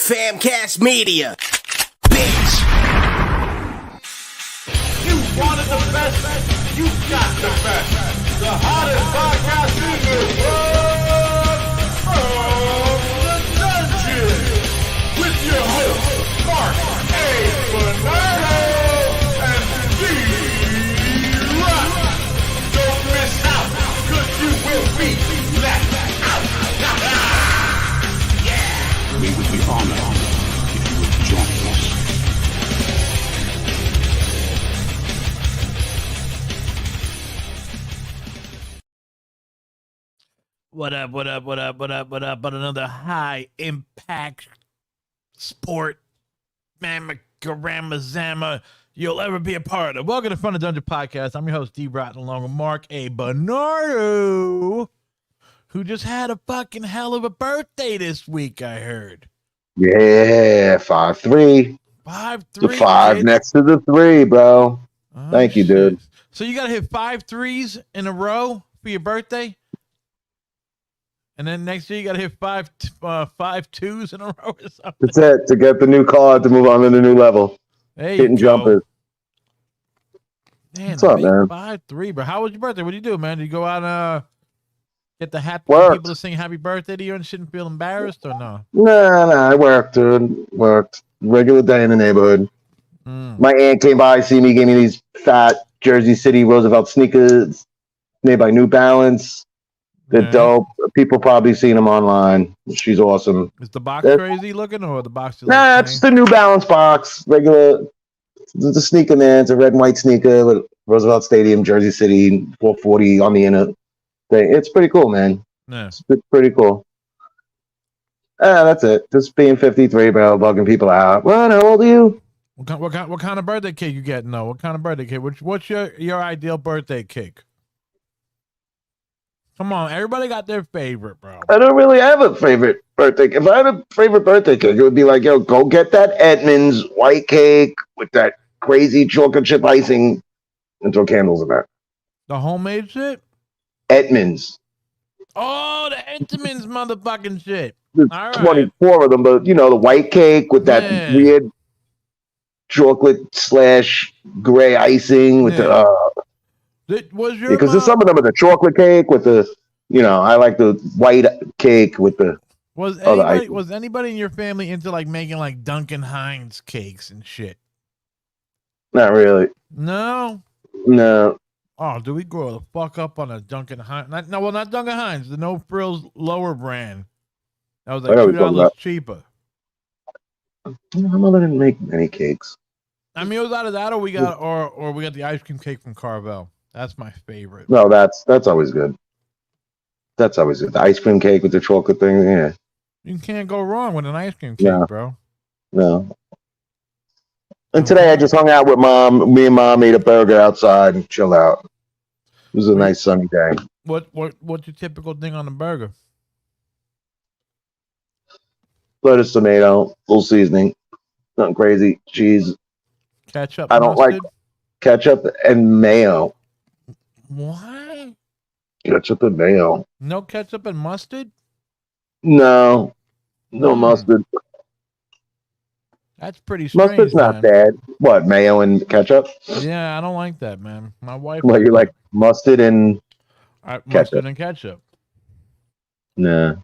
Famcast Media. Bitch. You wanted the best, you got the best. The hottest podcast in the world from the dungeon. With your hosts, Mark A. Bernardo and Dee Rotten. Don't miss out, cause you will be left out. We would be honored if you would join us. What up, what up, what up, what up, what up? But another high impact sport mamma you'll ever be a part of. Welcome to Front of Dungeon Podcast. I'm your host, Dee Rotten, along with Mark A. Bernardo, who just had a fucking hell of a birthday this week, I heard. Yeah, 5'3". 5'3". The 5 next to the 3, bro. Oh, Thank you, dude. So you gotta hit 5 threes in a row for your birthday? And then next year you gotta hit five twos in a row or something. That's it, to get the new card to move on to the new level. There you Hitting go. jumpers. Man, What's up, man? 5'3", bro. How was your birthday? What did you do, man? Did you go out and get the happy Worked. people to sing happy birthday to you and shouldn't feel embarrassed or no? Nah, I worked, dude. Worked. Regular day in the neighborhood. My aunt came by, see me, gave me these fat Jersey City Roosevelt sneakers made by New Balance. They're dope. People probably seen them online. She's awesome. Is the box crazy looking or the box? Nah, it's the New Balance box. Regular. It's a sneaker, man. It's a red and white sneaker with Roosevelt Stadium, Jersey City, 440 on the inner thing. It's pretty cool, man. Yeah. It's pretty cool. That's it. Just being 53, bro, bugging people out. Well, how old are you? What kind of birthday cake you getting though? What kind of birthday cake? What's your ideal birthday cake? Come on, everybody got their favorite, bro. I don't really have a favorite birthday. If I had a favorite birthday cake, it would be like, yo, go get that Edmonds white cake with that crazy chocolate chip icing and throw candles in that. The homemade shit? Edmonds. Oh, the Edmonds motherfucking shit. There's All right. 24 of them, but the white cake with that weird chocolate / gray icing with because some of them are the chocolate cake with the, I like the white cake with the. Was anybody in your family into like making like Duncan Hines cakes and shit? Not really. No. Oh, do we grow the fuck up on a Duncan Hines? Not Duncan Hines, the No Frills lower brand. That was like $2 cheaper. My mother didn't make many cakes. I mean, it was out of that, or we got the ice cream cake from Carvel. That's my favorite. No, that's always good. That's always good. The ice cream cake with the chocolate thing, yeah. You can't go wrong with an ice cream cake, bro. No. And today I just hung out with Mom. Me and Mom ate a burger outside and chilled out. It was a nice sunny day. What's your typical thing on the burger? Lettuce, tomato, little seasoning, nothing crazy. Cheese. Ketchup. I don't like ketchup and mayo. What? Ketchup and mayo. No ketchup and mustard? No mustard. That's pretty strange. Mustard's not bad. What, mayo and ketchup? Yeah, I don't like that, man. My wife. Well, you like mustard and ketchup? Mustard and ketchup. Nah.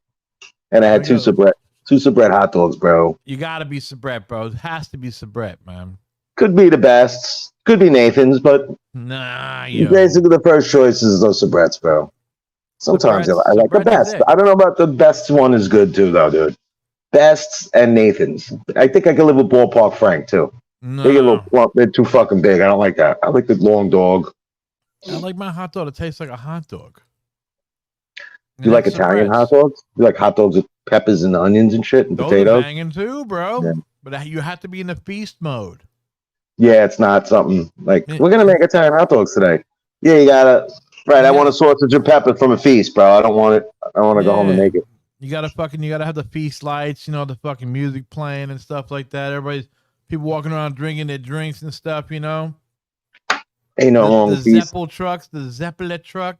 And I had two Sabret hot dogs, bro. You gotta be Sabret, bro. It has to be Sabret, man. Could be the best. Could be Nathan's, but basically the first choice is those Sabrets, bro. Sometimes I like the best. I don't know about the best one is good too, though, dude. Best and Nathan's. I think I could live with Ballpark Frank too. No. They get a little plump. They're too fucking big. I don't like that. I like the long dog. I like my hot dog to taste like a hot dog. You like Italian hot dogs? You like hot dogs with peppers and onions and shit and potatoes? Those are banging too, bro. Yeah. But you have to be in the feast mode. Yeah, it's not something like we're gonna make Italian hot dogs today. Yeah, you gotta. Right, I want a sausage and pepper from a feast, bro. I don't want it. I want to go home and make it. You gotta have the feast lights, the fucking music playing and stuff like that. People walking around drinking their drinks and stuff, Ain't no long feast. The Zeppelin truck.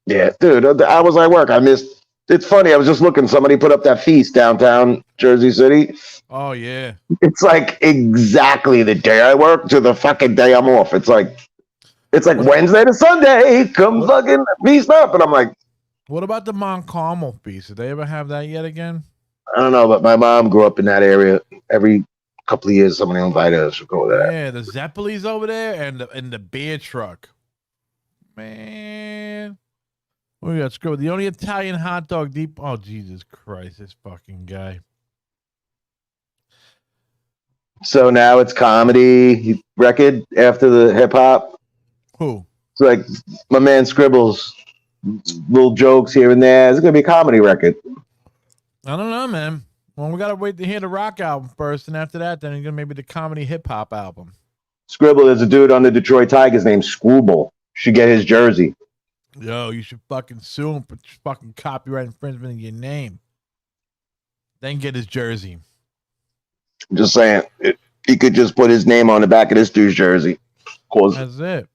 Yeah, dude. I was at work. I missed It's funny. I was just looking. Somebody put up that feast downtown Jersey City. Oh yeah. It's like exactly the day I work to the fucking day I'm off. It's like Wednesday to Sunday. Come fucking feast up, and I'm like, what about the Mont Carmel feast? Did they ever have that yet again? I don't know, but my mom grew up in that area. Every couple of years, somebody invited us to go there. Yeah, the Zeppelin's over there and the beer truck. Man. We got screwed. The only Italian hot dog deep. Oh, Jesus Christ, this fucking guy. So now it's comedy record after the hip hop. Who? It's like my man Scribbles, little jokes here and there. It's gonna be a comedy record. I don't know, man. Well, we gotta wait to hear the rock album first, and after that, then it's gonna maybe the comedy hip hop album. Scribble is a dude on the Detroit Tigers named Screwball. Should get his jersey. Yo, you should fucking sue him for fucking copyright infringement of your name. Then get his jersey. I'm just saying, he could just put his name on the back of this dude's jersey. Cause That's it.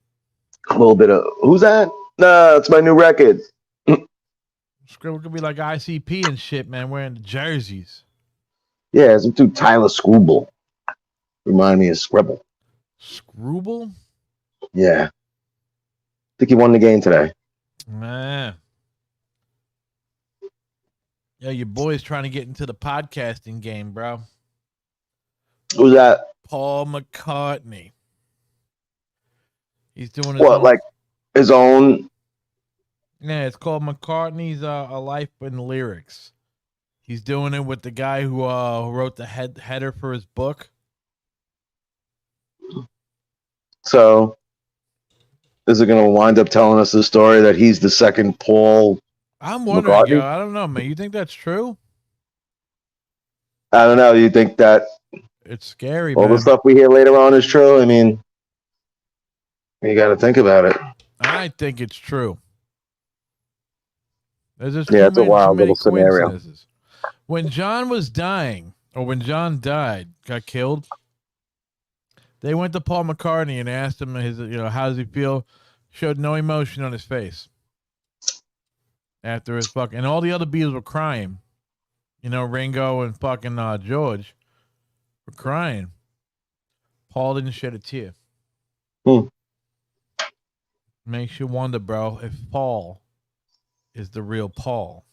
a little bit of who's that? Nah, it's my new record. Scribble could be like ICP and shit, man, wearing the jerseys. Yeah, some dude Tyler Screwball. Remind me of Scribble. Screwball? Yeah. I think he won the game today. Man. Yeah, your boy's trying to get into the podcasting game, bro. Who's that? Paul McCartney. He's doing his What, own, like his own? yeah, it's called McCartney's A Life in Lyrics. He's doing it with the guy who wrote the header for his book. So is it going to wind up telling us the story that he's the second Paul? I'm wondering, McCartney? yo, I don't know, man. You think that's true? I don't know. You think that It's scary, all man. the stuff we hear later on is true? I mean, you got to think about it. I think it's true. There's just Yeah, it's a wild too many little scenario. coincidences. When John was dying, or when John died, got killed, they went to Paul McCartney and asked him how does he feel? Showed no emotion on his face. After his and all the other Beatles were crying. Ringo and fucking George were crying. Paul didn't shed a tear. Makes you wonder, bro, if Paul is the real Paul.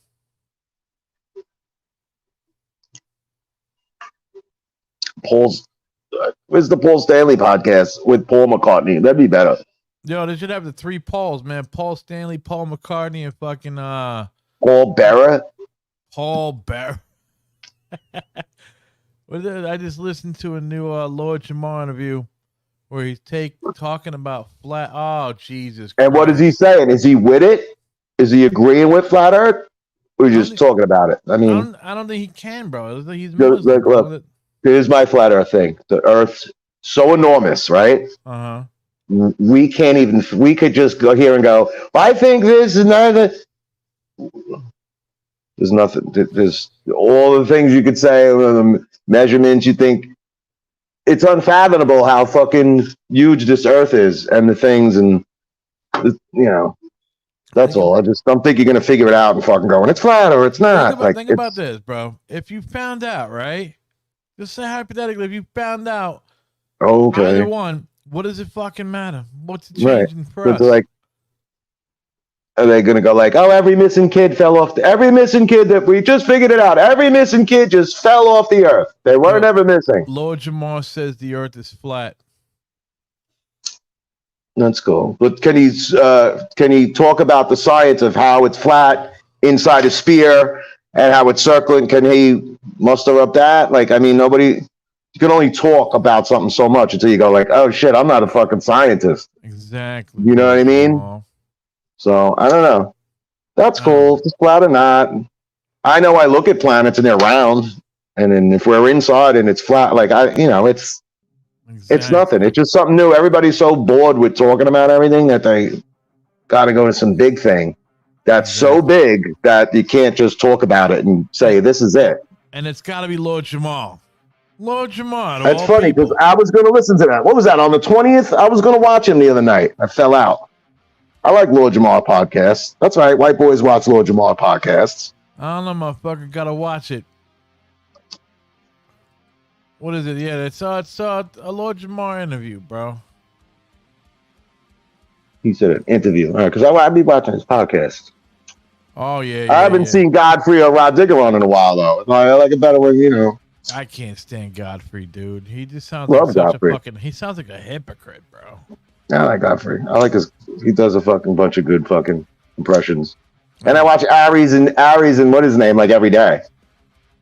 Where's the Paul Stanley podcast with Paul McCartney? That'd be better. Yo, they should have the three Pauls, man. Paul Stanley, Paul McCartney, and fucking Paul Bearer. Paul Bear. I just listened to a new Lord Jamar interview where he's talking about flat. Oh, Jesus Christ. And what is he saying? Is he with it? Is he agreeing with flat Earth? Or just talking about it? I mean, I don't think he can, bro. He's look, here's my flat Earth thing. The Earth's so enormous, right? Uh-huh. We can't even. We could just go here and go. I think this is not. There's nothing. There's all the things you could say. The measurements. You think it's unfathomable how fucking huge this Earth is, and the things, and that's all. I just don't think you're gonna figure it out and fucking going. It's flat or it's not. Think about this, bro. If you found out, right? Just say hypothetically, if you found out, okay, either one. What does it fucking matter? What's it changing for us? Like, are they going to go like, oh, every missing kid fell off? Every missing kid that we just figured it out. Every missing kid just fell off the Earth. They weren't ever missing. Lord Jamar says the Earth is flat. That's cool. But can he talk about the science of how it's flat inside a sphere and how it's circling? Can he muster up that? Like, I mean, you can only talk about something so much until you go like, oh shit, I'm not a fucking scientist. Exactly. You know what I mean? So I don't know. That's cool. If it's flat or not. I know I look at planets and they're round, and then if we're inside and it's flat, like it's nothing. It's just something new. Everybody's so bored with talking about everything that they got to go to some big thing that's so big that you can't just talk about it and say this is it. And it's got to be Lord Jamal. Lord Jamal. That's funny because I was going to listen to that. What was that on the 20th? I was going to watch him the other night. I fell out. I like Lord Jamal podcasts. That's right. White boys watch Lord Jamal podcasts. I don't know, motherfucker. Gotta watch it. What is it? Yeah, it's a Lord Jamar interview, bro. He said an interview. All right, because I be watching his podcast. Oh yeah. I haven't seen Godfrey or Rod Digger on in a while though. I like it better when I can't stand Godfrey, dude. He just sounds Love like such Godfrey. a fucking. He sounds like a hypocrite, bro. I like Godfrey. I like he does a fucking bunch of good fucking impressions. And I watch Aries and what is his name like every day.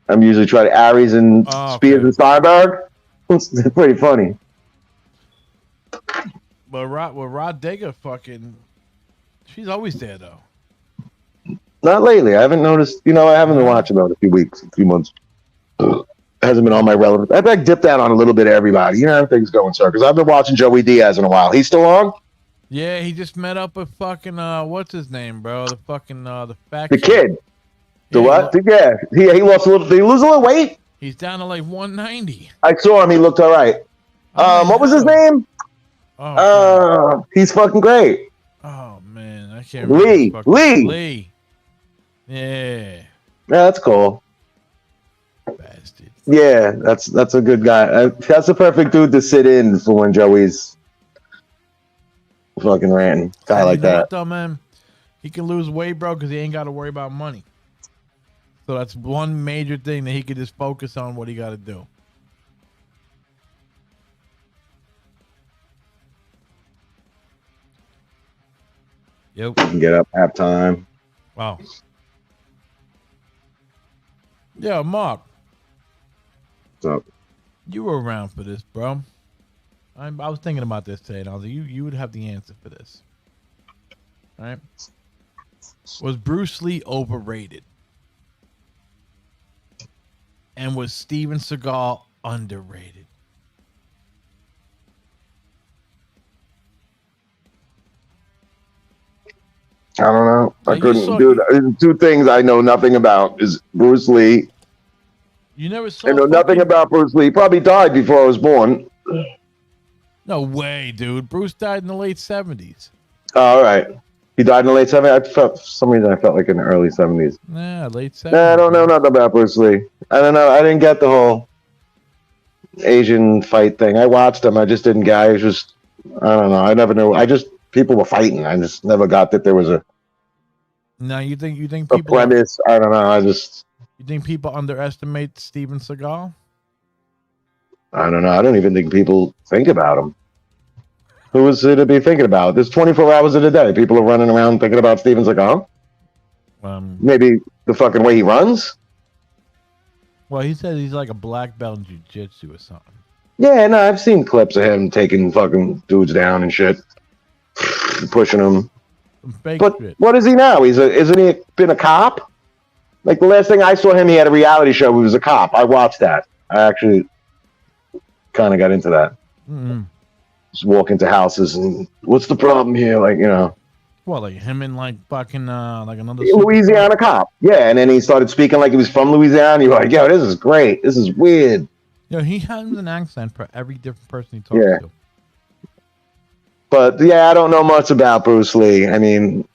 I'm usually trying to Aries and Spears and Steinberg. It's pretty funny. But Rod Digger fucking, she's always there though. Not lately. I haven't noticed. I haven't been watching though in a few months. Hasn't been on my relevant. I've dipped out on a little bit of everybody. How things going, sir? Because I've been watching Joey Diaz in a while. He's still on? Yeah, he just met up with fucking what's his name, bro? The fucking the kid. The yeah, what? He lost a little. Did he lose a little weight? He's down to like 190. I saw him. He looked all right. What was his name? He's fucking great. Oh man, I can't remember. Lee. Yeah, that's cool. Bastard. Yeah, that's a good guy. That's a perfect dude to sit in for when Joey's fucking ranting. Guy like that. Though, man, he can lose weight, bro, because he ain't got to worry about money. So that's one major thing that he could just focus on what he got to do. Yep. You can get up halftime. Wow. Yeah, Mark. What's up? You were around for this, bro. I was thinking about this today, and I was like, you would have the answer for this. All right? Was Bruce Lee overrated? And was Steven Seagal underrated? I don't know. I Like, couldn't do that. Two things I know nothing about is Bruce Lee. You never saw. I know nothing about Bruce Lee. He probably died before I was born. No way, dude. Bruce died in the late 70s. Oh, all right. He died in the late 70s? For some reason, I felt like in the early 70s. Nah, late 70s. Nah, I don't know nothing about Bruce Lee. I don't know. I didn't get the whole Asian fight thing. I watched him. I just didn't get. I was just. I don't know. I never knew. People were fighting. I just never got that there was a. No, you think A people premise. I don't know. You think people underestimate Steven Seagal? I don't know. I don't even think people think about him. Who is it to be thinking about? There's 24 hours in a day. People are running around thinking about Steven Seagal. Maybe the fucking way he runs. Well, he says he's like a black belt in jiu-jitsu or something. Yeah, no, I've seen clips of him taking fucking dudes down and shit, pushing them. Fake But shit. what is he now? Isn't he been a cop? Like the last thing I saw him, he had a reality show. He was a cop. I watched that. I actually kind of got into that. Mm-hmm. Just walk into houses and what's the problem here? Like, Well, like him and like fucking like another Louisiana cop. Yeah, and then he started speaking like he was from Louisiana. You're like, yo, this is great. This is weird. Yo, he has an accent for every different person he talks to. But yeah, I don't know much about Bruce Lee. I mean,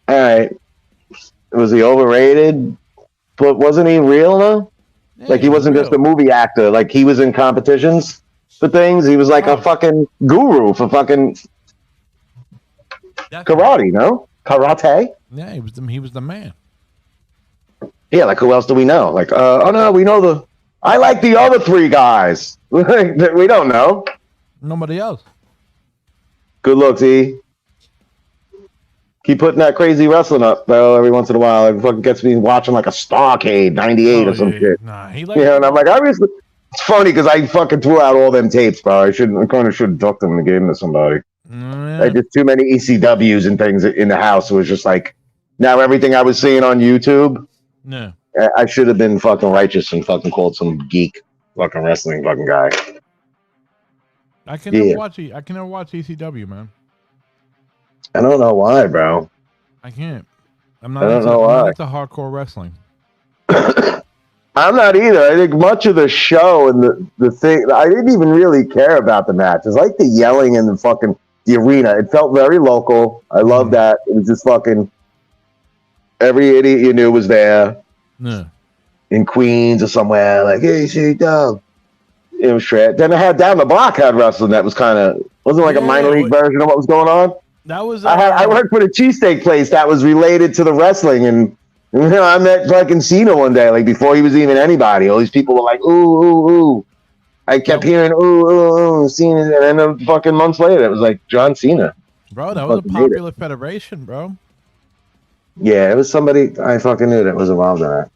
all right, was he overrated? But wasn't he real though? Yeah, Like he wasn't real. just a movie actor. Like he was in competitions for things. He was like a fucking guru for fucking karate. No karate. Yeah, he was the man. Yeah, like who else do we know? Like, oh no, we know I like the other three guys. We don't know. Nobody else. Good looks, E. Keep putting that crazy wrestling up, though, every once in a while. It fucking gets me watching like a Starcade 98 or some shit. Nah, he And I'm like, obviously, it's funny because I fucking threw out all them tapes, bro. I kind of should have ducked them and gave them to somebody. Like, just too many ECWs and things in the house. It was just like, now everything I was seeing on YouTube, No. I should have been fucking righteous and fucking called some geek fucking wrestling fucking guy. I can never watch ECW, man. I don't know why, bro. I can't. I'm I don't know I'm why. not into hardcore wrestling. I'm not either. I think much of the show and the thing, I didn't even really care about the match. It's like the yelling in the arena. It felt very local. I love that. It was just fucking, Every idiot you knew was there. Yeah. In Queens or somewhere, like, hey, see, dog. It was straight. Then I had down the block had wrestling that was kind of wasn't like a minor league version of what was going on. That was I worked for the cheesesteak place that was related to the wrestling, and you know, I met fucking Cena one day, like before he was even anybody. All these people were like, ooh, ooh, ooh. I kept hearing ooh, ooh, ooh, Cena, and then fucking months later, it was like John Cena. Bro, that was a popular federation, bro. Yeah, it was somebody I fucking knew that was involved in that.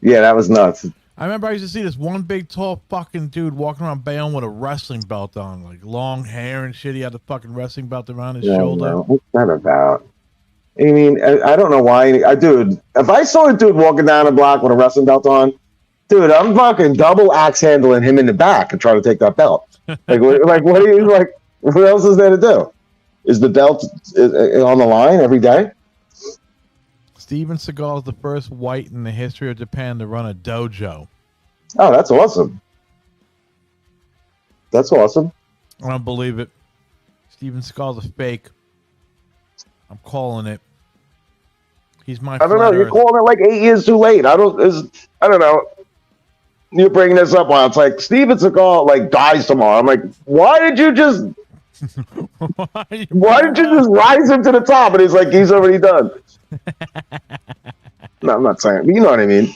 Yeah, that was nuts. I remember I used to see this one big, tall fucking dude walking around Bayonne with a wrestling belt on, like long hair and shit. He had the fucking wrestling belt around his shoulder. No, what's that about? I mean, I don't know why. Dude, if I saw a dude walking down the block with a wrestling belt on, dude, I'm fucking double axe handling him in the back and trying to take that belt. Like, what are you like? What else is there to do? Is the belt on the line every day? Steven Seagal is the first white in the history of Japan to run a dojo. Oh, that's awesome. That's awesome. I don't believe it. Steven Seagal's a fake. I'm calling it. He's my. I don't know. You're calling it like 8 years too late. I don't know. You're bringing this up while it's like Steven Seagal like dies tomorrow. I'm like, why did you just? Why did you just rise him to the top? And he's like, he's already done. No, I'm not saying. You know what I mean.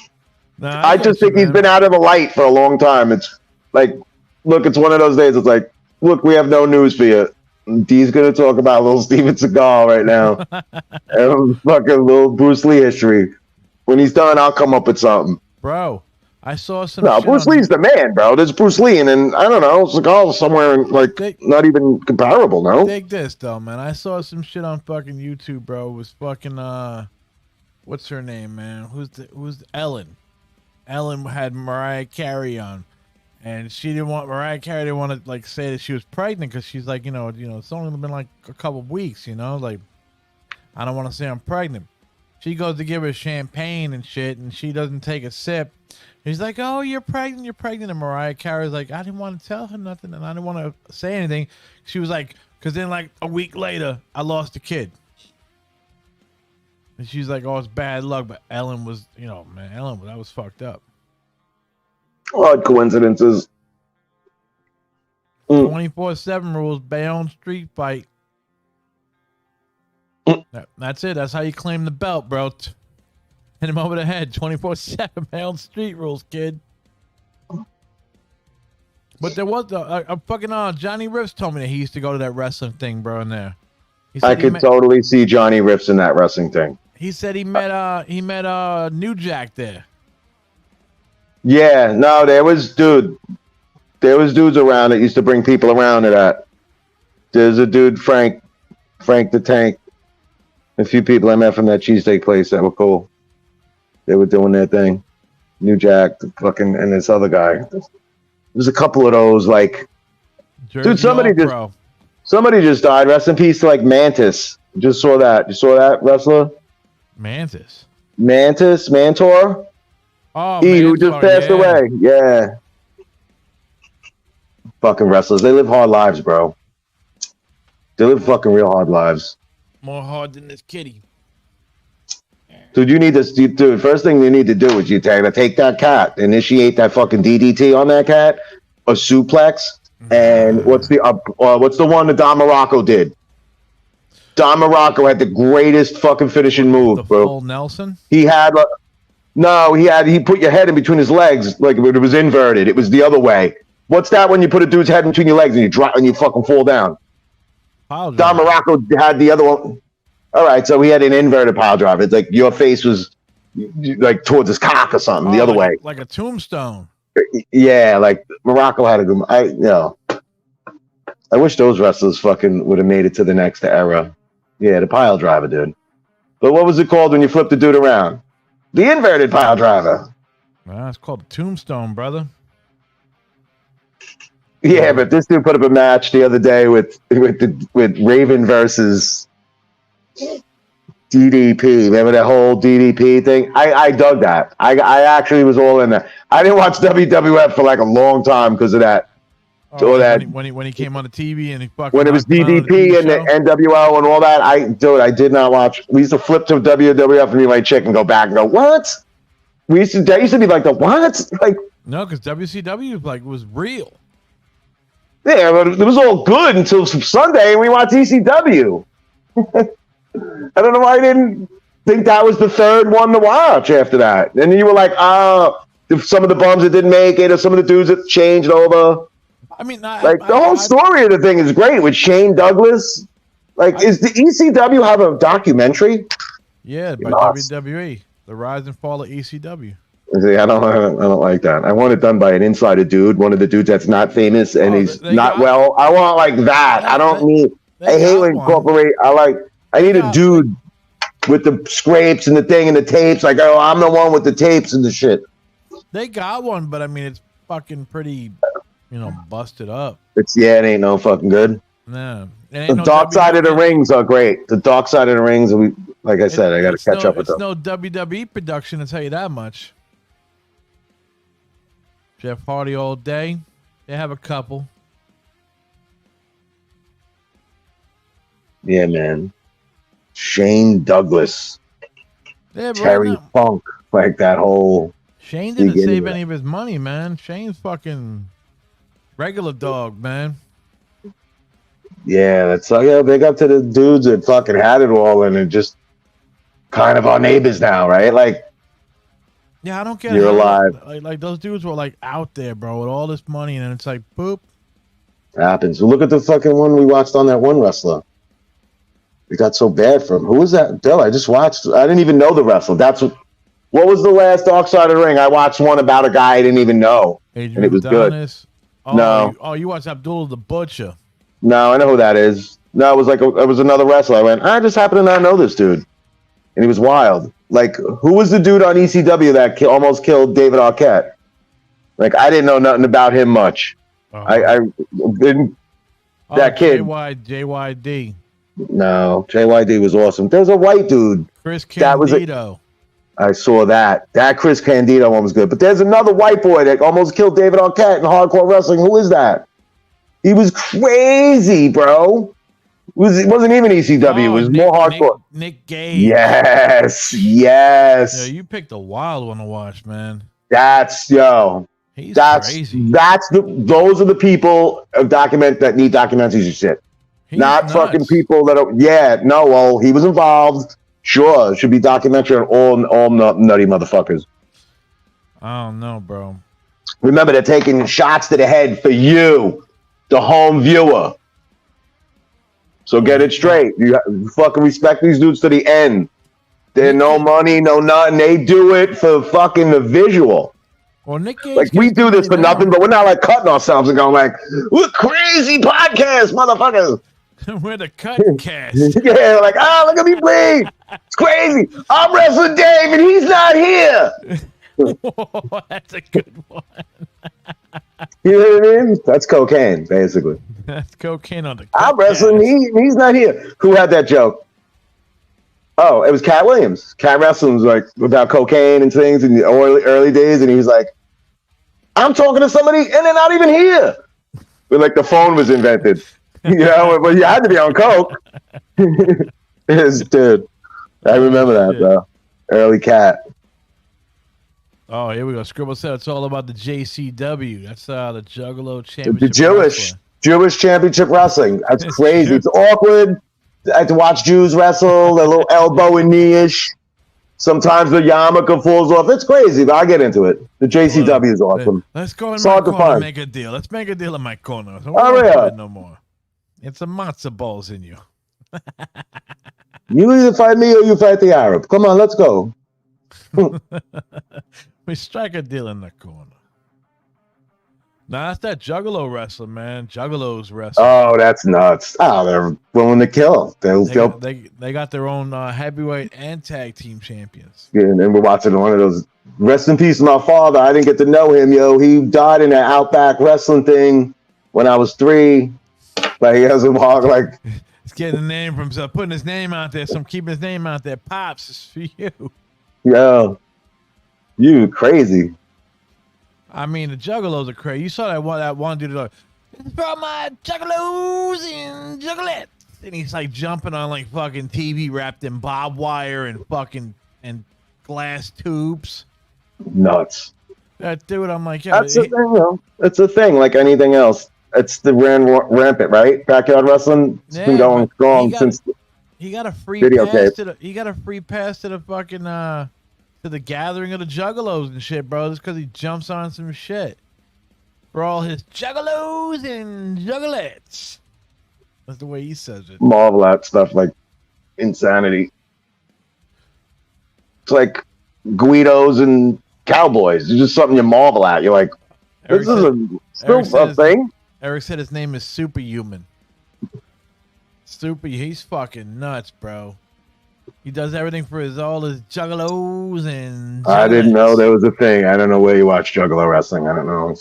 Nah, I just think he's been out of the light for a long time. It's like, look, it's one of those days. It's like, look, we have no news for you. Dee's gonna talk about little Steven Seagal right now, and fucking little Bruce Lee history. When he's done, I'll come up with something. Bro, I saw some. No, Bruce Lee's the man, bro. There's Bruce Lee, and then I don't know, Seagal's somewhere like not even comparable. No, take this though, man. I saw some shit on fucking YouTube, bro. It was fucking what's her name, man? Who's Ellen? Ellen had Mariah Carey on, and Mariah Carey didn't want to like say that she was pregnant because she's like, you know, it's only been like a couple weeks, you know, like I don't want to say I'm pregnant. She goes to give her champagne and shit, and she doesn't take a sip. He's like, oh, you're pregnant. And Mariah Carey's like, I didn't want to tell her nothing, and I didn't want to say anything. She was like, because then like a week later, I lost a kid. And she's like, oh, it's bad luck. But Ellen was, that was fucked up. Odd coincidences. 24/7 rules, Bayonne street fight. That's it. That's how you claim the belt, bro. Hit him over the head. 24/7 Bayonne street rules, kid. But there was a fucking Johnny Riffs told me that he used to go to that wrestling thing, bro. In there, I could totally see Johnny Riffs in that wrestling thing. He said he met New Jack there. Yeah, no, there was dudes around that used to bring people around to that. There's a dude, Frank the Tank. A few people I met from that cheesesteak place that were cool. They were doing their thing. New Jack, and this other guy. There's a couple of those, like, dude. Somebody just died. Rest in peace to like Mantis. Just saw that. You saw that wrestler? Mantis, Mantor. Oh, who just passed away. Yeah. Fucking wrestlers. They live hard lives, bro. They live fucking real hard lives. More hard than this kitty. Dude, you need this. Dude, first thing you need to do is you take that cat, initiate that fucking DDT on that cat, a suplex, and what's the one that Don Morocco did? Don Morocco had the greatest fucking finishing move, bro. Full Nelson? He put your head in between his legs, like it was inverted. It was the other way. What's that when you put a dude's head between your legs and you drop and you fucking fall down? Don Morocco had the other one. All right, so he had an inverted pile driver. It's like your face was like towards his cock or something, the other way. Like a tombstone. Yeah, like Morocco had a good. I wish those wrestlers fucking would have made it to the next era. Yeah, the pile driver, dude. But what was it called when you flipped the dude around? The inverted pile driver. Well, it's called a tombstone, brother. Yeah, but this dude put up a match the other day with Raven versus DDP. Remember that whole DDP thing? I dug that. I actually was all in there. I didn't watch WWF for like a long time because of that. So that when he came on the TV and he fucking when it was knocked him out on the DDP TV and the show? NWO and all that, I did not watch. We used to flip to WWF and be my chick and go back and go, what? That used to be like the what? Like No, because WCW like was real. yeah, but it was all good until Sunday and we watched ECW. I don't know why I didn't think that was the third one to watch after that. And then you were like, some of the bums that didn't make it, or some of the dudes that changed over. I mean, The whole story of the thing is great with Shane Douglas. Is the ECW have a documentary? Yeah, by WWE, the rise and fall of ECW. See, I don't like that. I want it done by an insider dude, one of the dudes that's not famous and he's not well. I want like that. I don't need. I hate when corporate. I need a dude with the scrapes and the thing and the tapes. Like, oh, I'm the one with the tapes and the shit. They got one, but I mean, it's fucking pretty, busted up. It ain't no fucking good. No. The dark side of the rings are great. The dark side of the rings, like I said, I got to catch up with them. It's no WWE production, I'll tell you that much. Jeff Hardy all day. They have a couple. Yeah, man. Shane Douglas. Yeah, Terry Funk. Like that whole... Shane didn't save any of his money, man. Shane's fucking regular dog, man. Yeah, that's big up to the dudes that fucking had it all and are just kind of our neighbors now, right? Like, yeah, I don't get you're alive. Like those dudes were like out there, bro, with all this money, and then it's like, boop. Happens. Look at the fucking one we watched on that one wrestler. It got so bad for him. Who was that? Bill, I just watched. I didn't even know the wrestler. What was the last Dark Side of the Ring? I watched one about a guy I didn't even know, and it was Adonis. Good. No. You watched Abdullah the Butcher. No, I know who that is. No, it was another wrestler. I went, I just happen to not know this dude, and he was wild. Like, who was the dude on ECW that almost killed David Arquette? Like, I didn't know nothing about him much. I didn't. That kid. JYD. No, JYD was awesome. There's a white dude. Chris Candido. I saw that. That Chris Candido one was good. But there's another white boy that almost killed David Arquette in hardcore wrestling. Who is that? He was crazy, bro. It wasn't even ECW. It was more hardcore. Nick Gage. Yes. Yeah, you picked a wild one to watch, man. That's He's crazy. Those are the people that need documentaries and shit. Not nuts. Fucking people that are. Yeah, no. Well, he was involved. Sure, it should be documentary on all nutty motherfuckers. I don't know, bro. Remember, they're taking shots to the head for you, the home viewer. So get it straight. You fucking respect these dudes to the end. They're no money, no nothing. They do it for fucking the visual. Well, Nick Gage, like, we do this for nothing, but we're not like cutting ourselves and going like, we're crazy podcast, motherfuckers. We're the cutting cast. Yeah, like, look at me bleed. It's crazy. I'm wrestling Dave and he's not here. Whoa, that's a good one. You know what I mean? That's cocaine, basically. That's cocaine on the I'm wrestling, he's not here. Who had that joke? Oh, it was Cat Williams. Cat Wrestling was like about cocaine and things in the early days, and he was like, I'm talking to somebody and they're not even here. But like the phone was invented. But you had to be on coke. Dude, I remember that, bro. Early Cat. Oh, here we go. Scribble said it's all about the JCW. That's the Juggalo Championship. The Jewish Championship Wrestling. That's crazy. It's awkward. I had to watch Jews wrestle, a little elbow and knee-ish. Sometimes the yarmulke falls off. It's crazy, but I get into it. The JCW is awesome. Let's go in my corner and make a deal. Let's make a deal in my corner. No more. It's a matzo balls in you. You either fight me or you fight the Arab. Come on, let's go. We strike a deal in the corner. Nah, that's that Juggalo wrestler, man. Juggalos wrestling. Oh, that's nuts. Oh, they're willing to kill. They got their own heavyweight and tag team champions. Yeah, and we're watching one of those. Rest in peace, my father. I didn't get to know him, yo. He died in that Outback wrestling thing when I was 3. Like, he doesn't walk like. He's getting a name from himself, putting his name out there. So I'm keeping his name out there. Pops, it's for you. Yo, you crazy. I mean, the Juggalos are crazy. You saw that one dude like, It's for my juggalos and juggalettes. And he's like jumping on like fucking TV wrapped in barbed wire and fucking and glass tubes. Nuts. That dude, I'm like, yeah, That's the thing, though. It's a thing like anything else. It's the rampant, right? Backyard wrestling. It's been going strong since. He got a free videotape. pass he got a free pass to the fucking to the gathering of the juggalos and shit, bro. Just because he jumps on some shit for all his juggalos and juggalettes. That's the way he says it. Marvel at stuff like insanity. It's like Guidos and Cowboys. It's just something you marvel at. You're like, this is a thing. Eric said his name is Superhuman. He's fucking nuts, bro. He does everything for all his juggalos and I didn't know there was a thing. I don't know where you watch Juggalo wrestling. I don't know.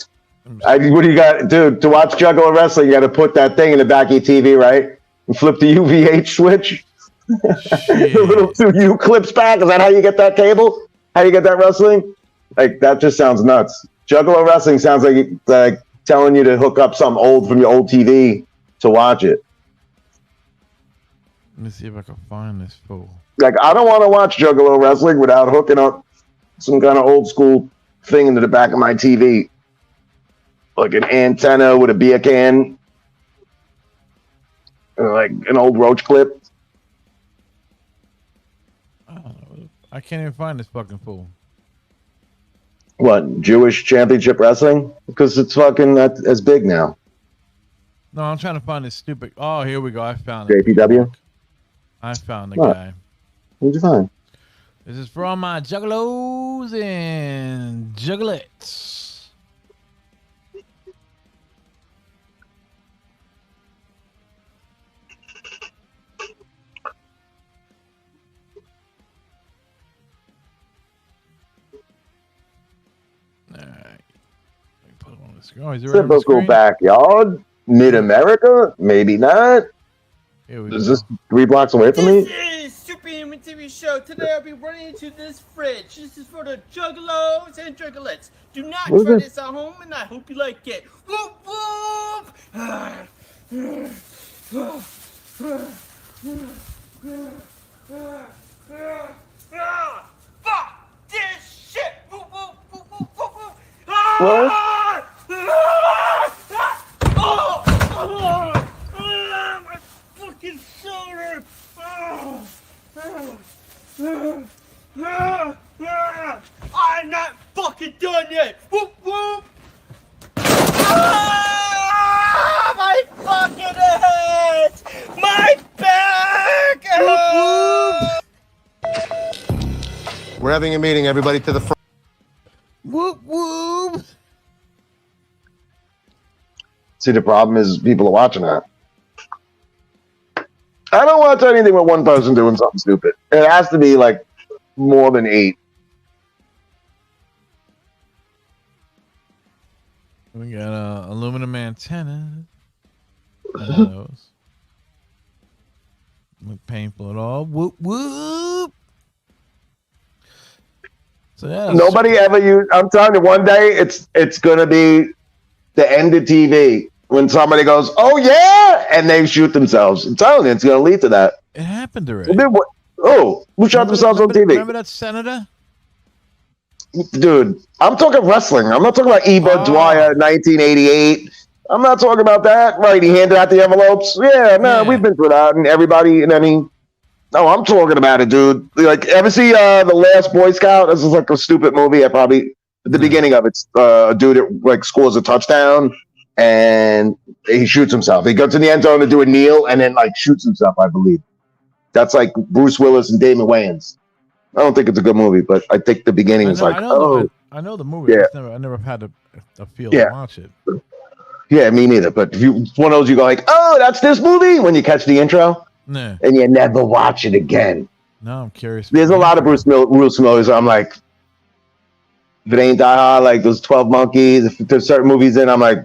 What do you got, dude? To watch Juggalo wrestling, you got to put that thing in the back of your TV, right? And flip the UVH switch. The little 2U clips back. Is that how you get that cable? How you get that wrestling? Like, that just sounds nuts. Juggalo wrestling sounds like telling you to hook up something old from your old TV to watch it. Let me see if I can find this fool. Like, I don't want to watch Juggalo wrestling without hooking up some kind of old school thing into the back of my TV. Like an antenna with a beer can. Or like an old roach clip. I can't even find this fucking fool. What, Jewish Championship Wrestling? Because it's fucking as big now. No, I'm trying to find this stupid. Oh, here we go. I found it. JPW? I found the guy. What'd you find? This is for all my juggalos and juggalettes. Oh, Typical backyard, mid-America, maybe not. Is this 3 blocks away from me? This is Superhuman TV Show. Today I'll be running into this fridge. This is for the juggalos and juggalettes. Do not try this at home, and I hope you like it. Whoop whoop! Fuck this shit! Whoop whoop whoop whoop whoop whoop! What? My fucking shoulder! I'm not fucking done yet! Whoop whoop! My fucking head! My back! We're having a meeting. Everybody to the front. Whoop whoop! See, the problem is people are watching that. I don't watch anything with one person doing something stupid. It has to be like more than 8. We got aluminum antenna. Those. Look painful at all. Whoop whoop. So yeah, nobody ever used. I'm telling you, one day it's gonna be the end of TV when somebody goes, "Oh yeah," and they shoot themselves. I'm telling you, it's gonna lead to that. It happened already. Oh, who shot themselves on TV? Remember that senator? Dude, I'm talking wrestling. I'm not talking about Ebert Dwyer, 1988. I'm not talking about that. Right, he handed out the envelopes. Yeah, no, we've been through that, and everybody. And I mean, no, I'm talking about it, dude. Like, ever see The Last Boy Scout? This is like a stupid movie. At the beginning of it's a dude that like scores a touchdown and he shoots himself. He goes to the end zone to do a kneel and then like shoots himself, I believe. That's like Bruce Willis and Damon Wayans. I don't think it's a good movie, but I think the beginning is like, I know the movie. Yeah. I never had a feel to watch it. Yeah, me neither. But if you one of those, you go like, oh, that's this movie when you catch the intro, Nah. and you never watch it again. No, I'm curious. There's a lot of Bruce Willis. I'm like, if it ain't Die Hard, like those 12 Monkeys. If there's certain movies in, I'm like,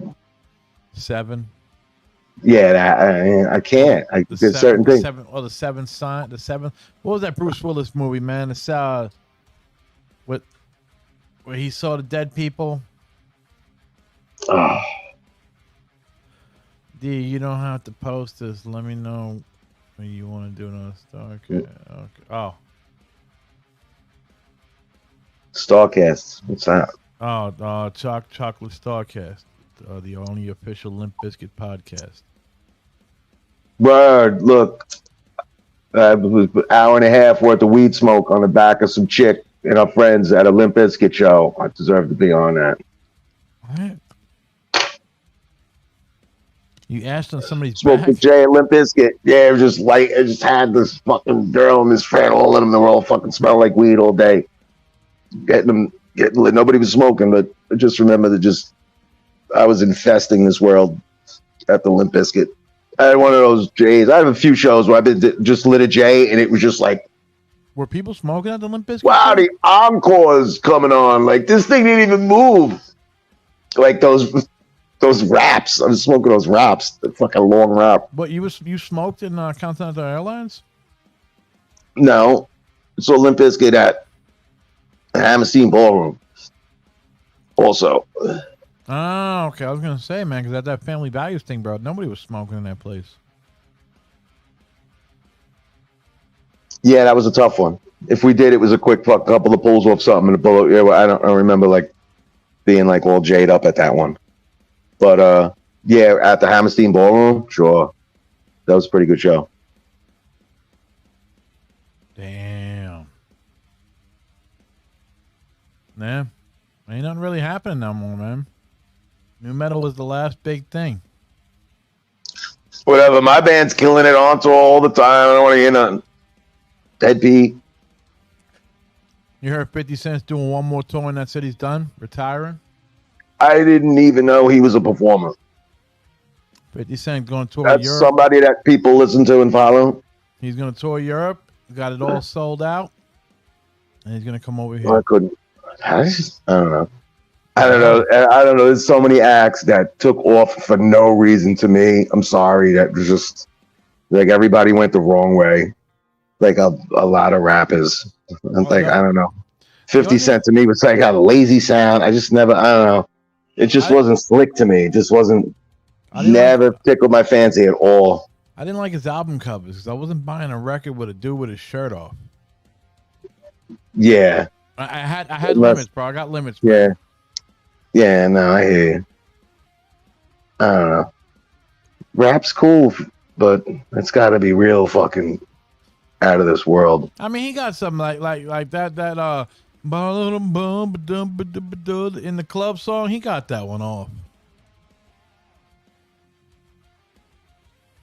7. Yeah, I can't. There's certain things. The Seventh Sign. The Seventh. What was that Bruce Willis movie, man? It's where he saw the dead people. Oh. D, you don't have to post this. Let me know when you want to do another star. Okay. Oh. Starcast. What's that? Oh, Chocolate Starcast, the only official Limp Bizkit podcast. Word. Look, it was an hour and a half worth of weed smoke on the back of some chick and her friends at a Limp Bizkit show. I deserve to be on that. What? You asked on somebody's Smoked back? with Jay and Limp Bizkit. Yeah, it was just like it just had this fucking girl and this friend, all of them. They were all fucking smell like weed all day. Getting lit. Nobody was smoking, but I just remember that I was infesting this world at the Limp Bizkit. I had one of those J's. I have a few shows where I've just lit a J, and it was just like, were people smoking at the Limp Bizkit? wow, the encore's coming on. Like this thing didn't even move. Like those wraps. I was smoking those wraps. The fucking long wrap. But you smoked in Continental Airlines? No, it's Limp Bizkit at Hammerstein Ballroom. Also. Oh, okay. I was gonna say, man, because at that Family Values thing, bro, nobody was smoking in that place. Yeah, that was a tough one. If we did, it was a quick couple of pulls off something and a bullet. Yeah, I don't remember like being like all jayed up at that one. But yeah, at the Hammerstein Ballroom, sure, that was a pretty good show. Damn. Nah, ain't nothing really happening no more, man. New metal is the last big thing. Whatever, my band's killing it on tour all the time. I don't want to hear nothing. Dead Pete. You heard 50 Cent's doing one more tour and that's it, he's done? Retiring? I didn't even know he was a performer. 50 Cent going to tour That's Europe. somebody that people listen to and follow. He's going to tour Europe. Got it all sold out. And he's going to come over here. I couldn't. I don't know. I don't know. There's so many acts that took off for no reason to me. I'm sorry. That was just like everybody went the wrong way. Like a lot of rappers. I'm like, I don't know. 50 Cent to me was like a lazy sound. I don't know. It just wasn't slick to me. It just wasn't, never tickled my fancy at all. I didn't like his album covers because I wasn't buying a record with a dude with his shirt off. Yeah. I had limits, bro. I got limits, bro. Yeah. Yeah, no, I hear you. I don't know. Rap's cool, but it's got to be real fucking out of this world. I mean, he got something like that in the club song. He got that one off.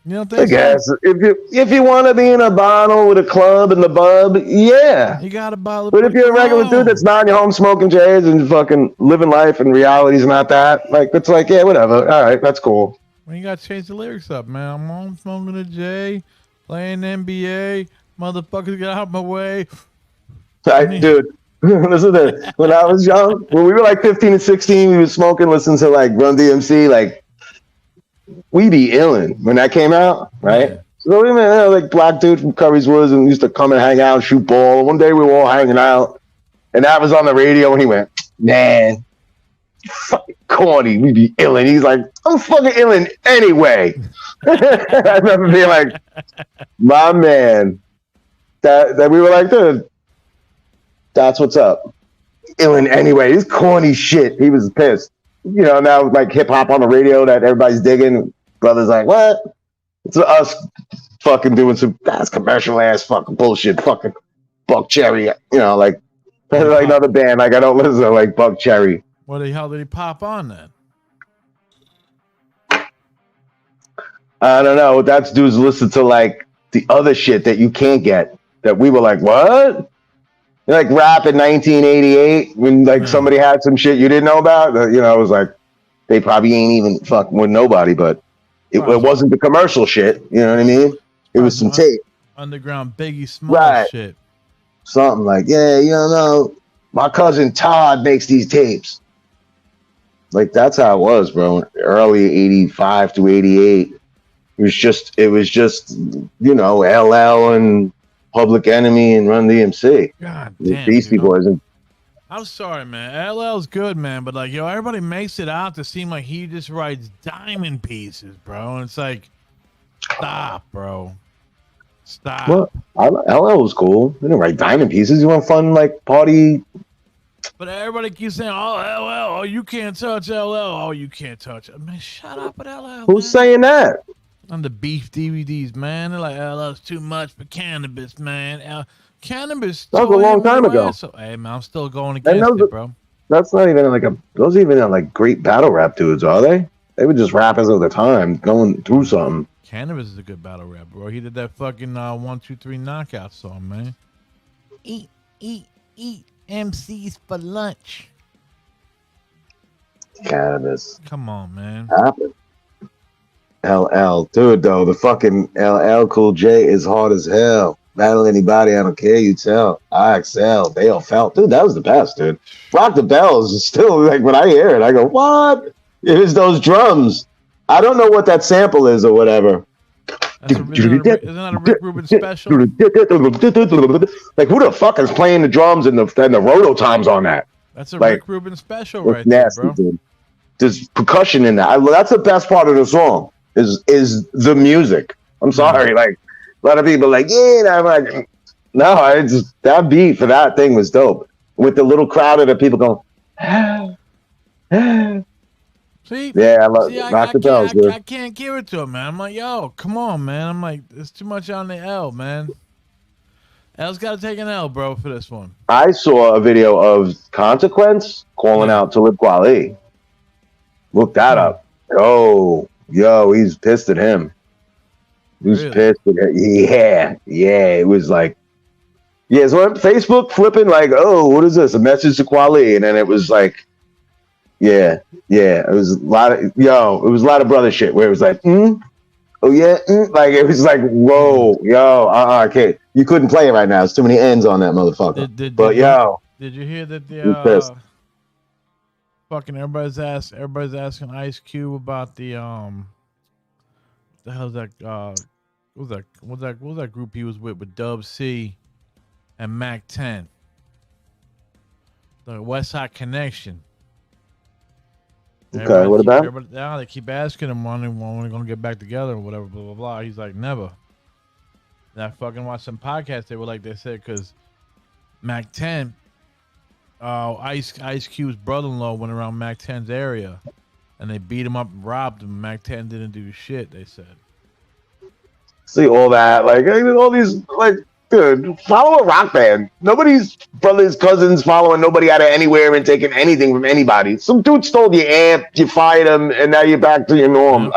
You don't think? I guess if you want to be in a bottle with a club in the bub, yeah. You got a bottle. But if you're a regular dude that's not in your home smoking J's and fucking living life and reality's not that, like it's like, yeah, whatever. All right, that's cool. Well, you got to change the lyrics up, man. I'm home smoking a J, playing NBA. Motherfuckers, get out of my way. Dude, listen to this. When I was young, when we were like 15 and 16, we was smoking, listening to like Run DMC, like we be illin' when that came out, right? Yeah. So we were like black dude from Curry's Woods and used to come and hang out and shoot ball. One day we were all hanging out, and that was on the radio, and he went, man, fucking corny, we be illin'. He's like, I'm fucking illin' anyway. I remember being like, my man. That we were like, dude, that's what's up. Illin' anyway. This corny shit. He was pissed. You know, now like hip hop on the radio that everybody's digging. Brothers like, what? It's us fucking doing some that's commercial ass fucking bullshit. Fucking Buck Cherry. You know, like another band. Like I don't listen to like Buck Cherry. What the hell did he pop on then? I don't know. That's dudes listen to like the other shit that you can't get. That we were like, what? Like rap in 1988 when like somebody had some shit you didn't know about. You know, it was like they probably ain't even fucking with nobody, but it wasn't the commercial shit. You know what I mean? It was some tape. Underground Biggie Smalls shit. Something like, yeah, you know, my cousin Todd makes these tapes. Like that's how it was, bro. Early 85 to 88. It was just, you know, LL and Public Enemy and Run DMC. God damn, Beastie Boys. And I'm sorry, man. LL's good, man, but like, yo, everybody makes it out to seem like he just writes diamond pieces, bro. And it's like, stop, bro. Stop. Well, LL was cool. He didn't write diamond pieces. He want fun, like, party. But everybody keeps saying, "Oh, LL, oh, you can't touch LL, oh, you can't touch it." Man, shut up with LL. Who's saying that? On the beef DVDs, man, they're like, LL's too much for cannabis, man. Cannabis. That was a long time ago. So, hey, man, I'm still going against it, bro. That's not even like those even are like great battle rap dudes, are they? They were just rappers of the time going through something. Cannabis is a good battle rap, bro. He did that fucking 1, 2, 3 knockout song, man. Eat MCs for lunch. Cannabis. Come on, man. Happened. LL, dude, though, the fucking LL Cool J is hard as hell. Battle anybody, I don't care, you tell. I excel. They all felt. Dude, that was the best, dude. Rock the Bells is still, like, when I hear it, I go, what? It is those drums. I don't know what that sample is or whatever. Isn't that a Rick Rubin special? Like, who the fuck is playing the drums and the roto toms on that? That's a Rick Rubin special right nasty, there, bro. Dude. There's percussion in that. That's the best part of the song. Is the music. I'm sorry, like a lot of people are like, yeah, I'm like, no, it's that beat for that thing was dope. With the little crowd of the people going, See, yeah, I love Rock the Bells, dude. I can't give it to him, man. I'm like, yo, come on, man. I'm like, it's too much on the L, man. L's got to take an L, bro, for this one. I saw a video of Consequence calling out Talib Kweli. Look that up. Oh. Yo, he's pissed at him. He's pissed at him. Yeah. It was like, yeah, so Facebook flipping like, oh, what is this? A message to Kweli. And then it was like, yeah. It was a lot of brother shit where it was like, oh yeah, like it was like, whoa, yo, I can't. You couldn't play it right now. There's too many ends on that motherfucker. Did you hear that the fucking everybody's asking Ice Cube about the the hell's that what was that group he was with Dub C and Mac 10, the West Side Connection. Okay, what about? They keep asking him when they're gonna get back together or whatever, blah blah blah. He's like, never. And I fucking watched some podcasts. They were like, they said because Mac 10. Ice Cube's brother-in-law went around Mac 10's area, and they beat him up and robbed him. Mac 10 didn't do shit. They said. See all that, like all these, like, dude, follow a rock band. Nobody's brothers, cousins following nobody out of anywhere and taking anything from anybody. Some dude stole your amp, you fired him, and now you're back to your norm.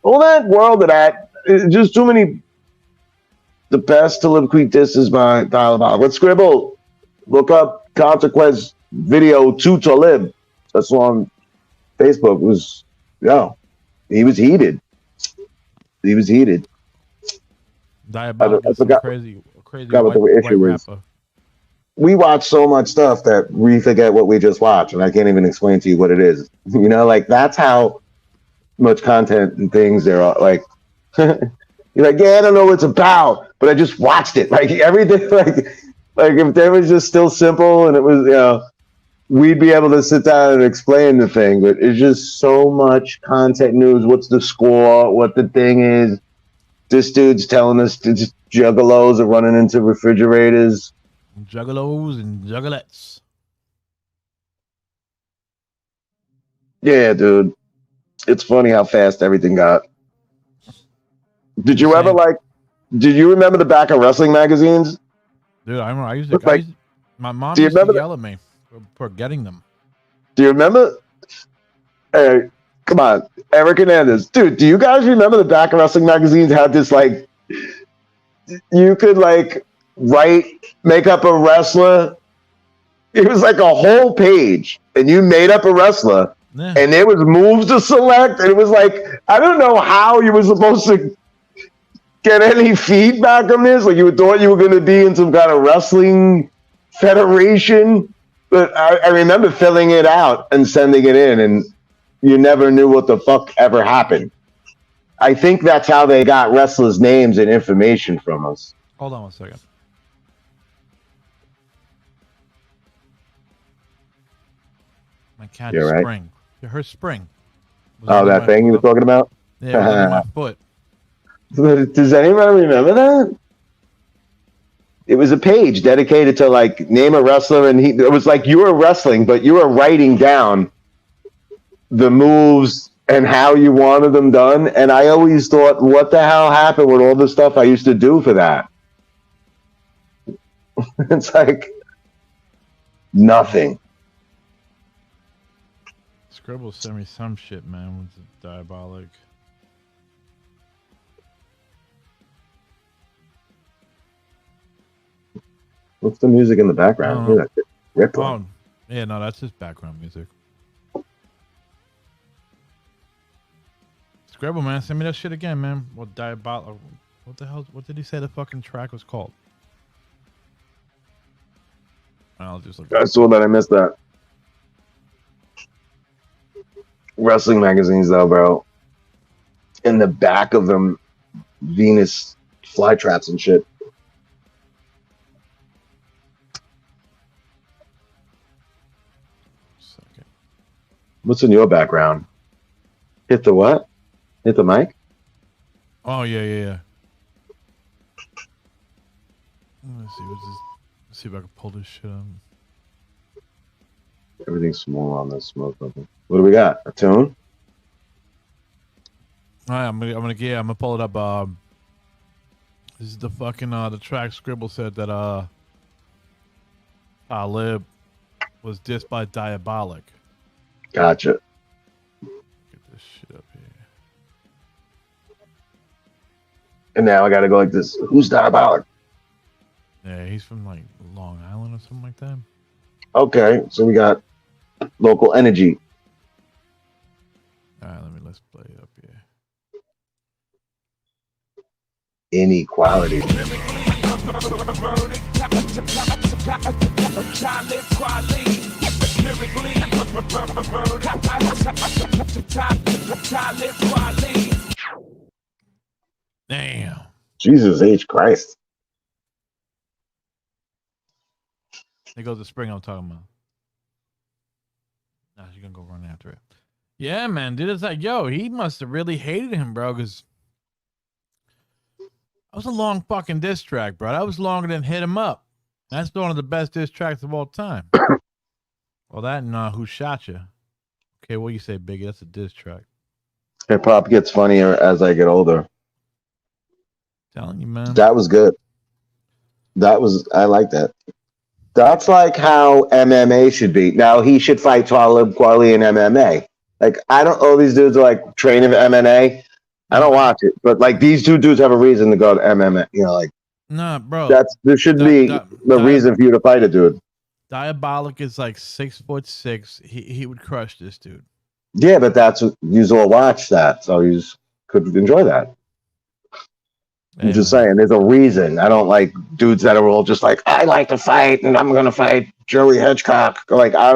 All that world of that, just too many. The best Talib Kweli disses by Dial About. Let's scribble. Look up Consequence video to Talib. That's on Facebook. He was heated. Diabolical, crazy what the issue is. We watch so much stuff that we forget what we just watched, and I can't even explain to you what it is. You know, like that's how much content and things there are. Like, you're like, yeah, I don't know what it's about, but I just watched it. Like everything, like if they was just still simple and it was, we'd be able to sit down and explain the thing. But it's just so much content news. What's the score? What the thing is? This dude's telling us just juggalos are running into refrigerators. Juggalos and juggalettes. Yeah, dude. It's funny how fast everything got. Did you remember the back of wrestling magazines? Dude, I remember. My mom used to yell at me for getting them. Do you remember? Hey, come on, Eric Hernandez. Dude, do you guys remember the back of wrestling magazines had this, like, you could, like, make up a wrestler. It was like a whole page, and you made up a wrestler, and there was moves to select, and it was like, I don't know how you were supposed to get any feedback on this. Like, you thought you were going to be in some kind of wrestling federation, but I remember filling it out and sending it in, and you never knew what the fuck ever happened. I think that's how they got wrestlers' names and information from us. Hold on one second. My cat's You're right. spring. Her spring. Oh, that thing you were talking about? Yeah, it was under my foot. Does anyone remember that? It was a page dedicated to like name a wrestler, and it was like you were wrestling, but you were writing down the moves and how you wanted them done. And I always thought, what the hell happened with all the stuff I used to do for that? It's like nothing. Scribble sent me some shit, man. Was it diabolic? What's the music in the background? Ooh, that's Rip oh, yeah, no, that's just background music. Scribble, man, send me that shit again, man. What diabolic? What the hell? What did he say the fucking track was called? I'll just look. I saw that. I missed that. Wrestling magazines, though, bro. In the back of them, Venus flytraps and shit. Second. What's in your background? Hit the what? Hit the mic? Oh yeah. Let's see. Let's see if I can pull this shit up. Everything's small on this smoke bubble. What do we got? A tune? All right, I'm gonna pull it up. This is the fucking the track Scribble said that Talib was dissed by Diabolic. Gotcha. Get this shit up here. And now I gotta go like this. Who's Diabolic? Yeah, he's from like Long Island or something like that. Okay, so we got local energy. All right, let's play it up here. Inequality. Damn. Jesus H. Christ. There goes the spring I'm talking about. Nah, she's gonna go run after it. Yeah, man, dude, it's like, yo, he must have really hated him, bro, because that was a long fucking diss track, bro. That was longer than Hit 'Em Up. That's one of the best diss tracks of all time. Well, that and Who Shot Ya? Okay, what do you say, Biggie? That's a diss track. Hip hop gets funnier as I get older. Telling you, man. That was good. I like that. That's like how MMA should be. Now he should fight Talib Kweli in MMA. Like, I don't know, these dudes are like training for MMA. I don't watch it, but like these two dudes have a reason to go to MMA. You know, like, nah, bro. There should be the reason for you to fight a dude. Diabolic is like 6'6". He would crush this dude. Yeah, but that's what you all watch that, so you could enjoy that. I'm just saying, there's a reason. I don't like dudes that are all just like, I like to fight and I'm gonna fight Joey Hedgecock. Like, I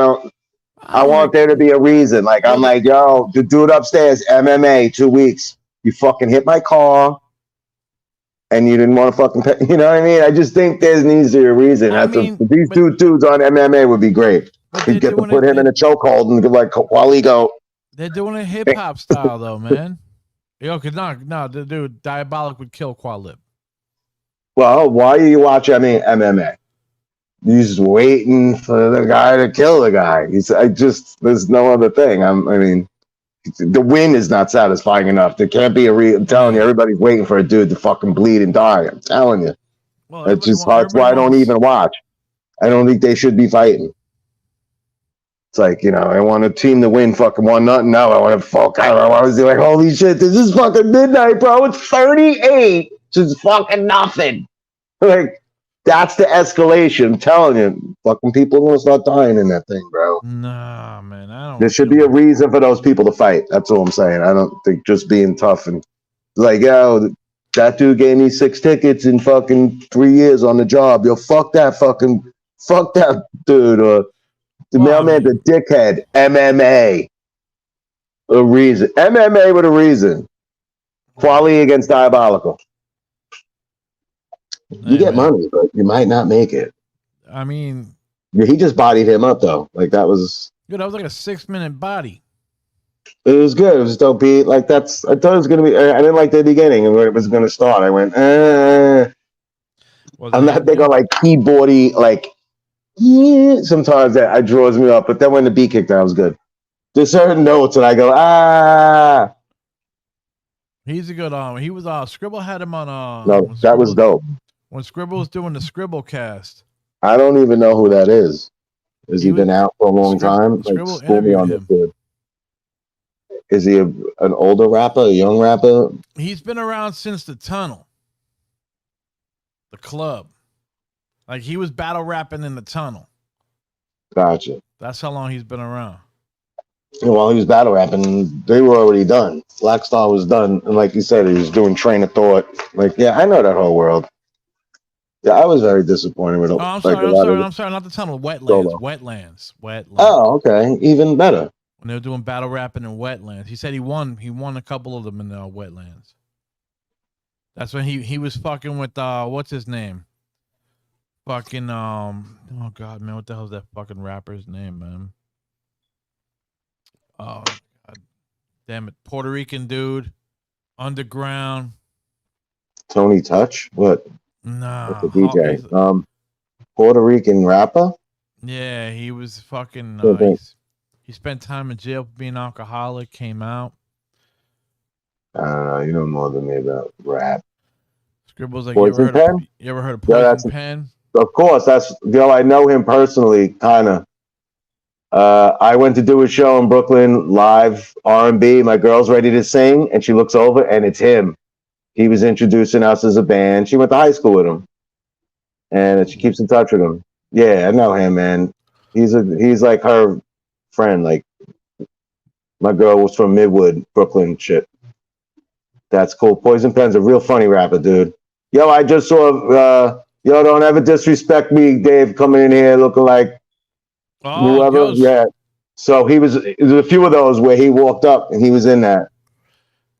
want there to be a reason. Like, I'm like, yo, the dude upstairs, MMA, 2 weeks. You fucking hit my car and you didn't want to fucking pay. You know what I mean? I just think there needs to be a reason. These two dudes on MMA would be great. You'd get to put him in a chokehold and like, while he go. They're doing a hip hop style though, man. Yo, cause no, the dude Diabolic would kill Kweli. Well, why are you watching MMA? He's waiting for the guy to kill the guy. There's no other thing. The win is not satisfying enough. There can't be I'm telling you, everybody's waiting for a dude to fucking bleed and die. I'm telling you. Well, that's why I don't even watch. I don't think they should be fighting. It's like, you know, I want a team to win fucking 1-0. No, I want to fuck out. I was like, holy shit, this is fucking midnight, bro. It's 38. It's fucking nothing. Like, that's the escalation. I'm telling you, fucking people are gonna start dying in that thing, bro. Nah, man, I don't. There should be a reason for those people to fight. That's all I'm saying. I don't think just being tough and like, yo, that dude gave me 6 tickets in fucking 3 years on the job. Yo, fuck that dude. Or the mailman's a dickhead. MMA. A reason. MMA with a reason. Quality against Diabolical. You get money, but you might not make it. I mean, he just bodied him up though. Like that was Dude, that was like a 6-minute body. It was good. It was dope beat. Like I thought it was gonna be. I didn't like the beginning and when it was gonna start. I went, Was I'm it not him? big on like keyboardy like. Sometimes that draws me up, but then when the beat kicked, that was good. There's certain notes, and I go, ah. He's a good. He was. Scribble had him on. No, that was dope. When Scribble was doing the Scribble cast. I don't even know who that is. Has he been out for a long time? Scribble Like, school me on interviewed this him. dude. Is he an older rapper, a young rapper? He's been around since the Tunnel, the club. Like he was battle rapping in the Tunnel. Gotcha. That's how long he's been around. And while he was battle rapping, they were already done. Black Star was done, and like you said, he was doing Train of Thought. Like, yeah, I know that whole world. Yeah, I was very disappointed with it. Oh, I'm sorry, not the Tunnel. Wetlands. Oh, okay, even better. When they were doing battle rapping in Wetlands, he said he won a couple of them in Wetlands. That's when he was fucking with what's his name? Fucking oh god, man, what the hell's that fucking rapper's name, man? Oh god, damn it, Puerto Rican dude, underground. Tony Touch? What? Nah, the DJ. Puerto Rican rapper. Yeah, he was fucking. He spent time in jail for being alcoholic. Came out. You know more than me about rap. Scribble's like, Poison Pen? You ever heard of Poison Pen? Of course, that's I know him personally, kind of. I went to do a show in Brooklyn, live R&B. My girl's ready to sing, and she looks over, and it's him. He was introducing us as a band. She went to high school with him, and she keeps in touch with him. Yeah, I know him, man. He's like her friend. Like my girl was from Midwood, Brooklyn. Shit, that's cool. Poison Pen's a real funny rapper, dude. Yo, I just saw. Yo, don't ever disrespect me, Dave, coming in here looking like whoever. Ghost. Yeah. So it was a few of those where he walked up and he was in that.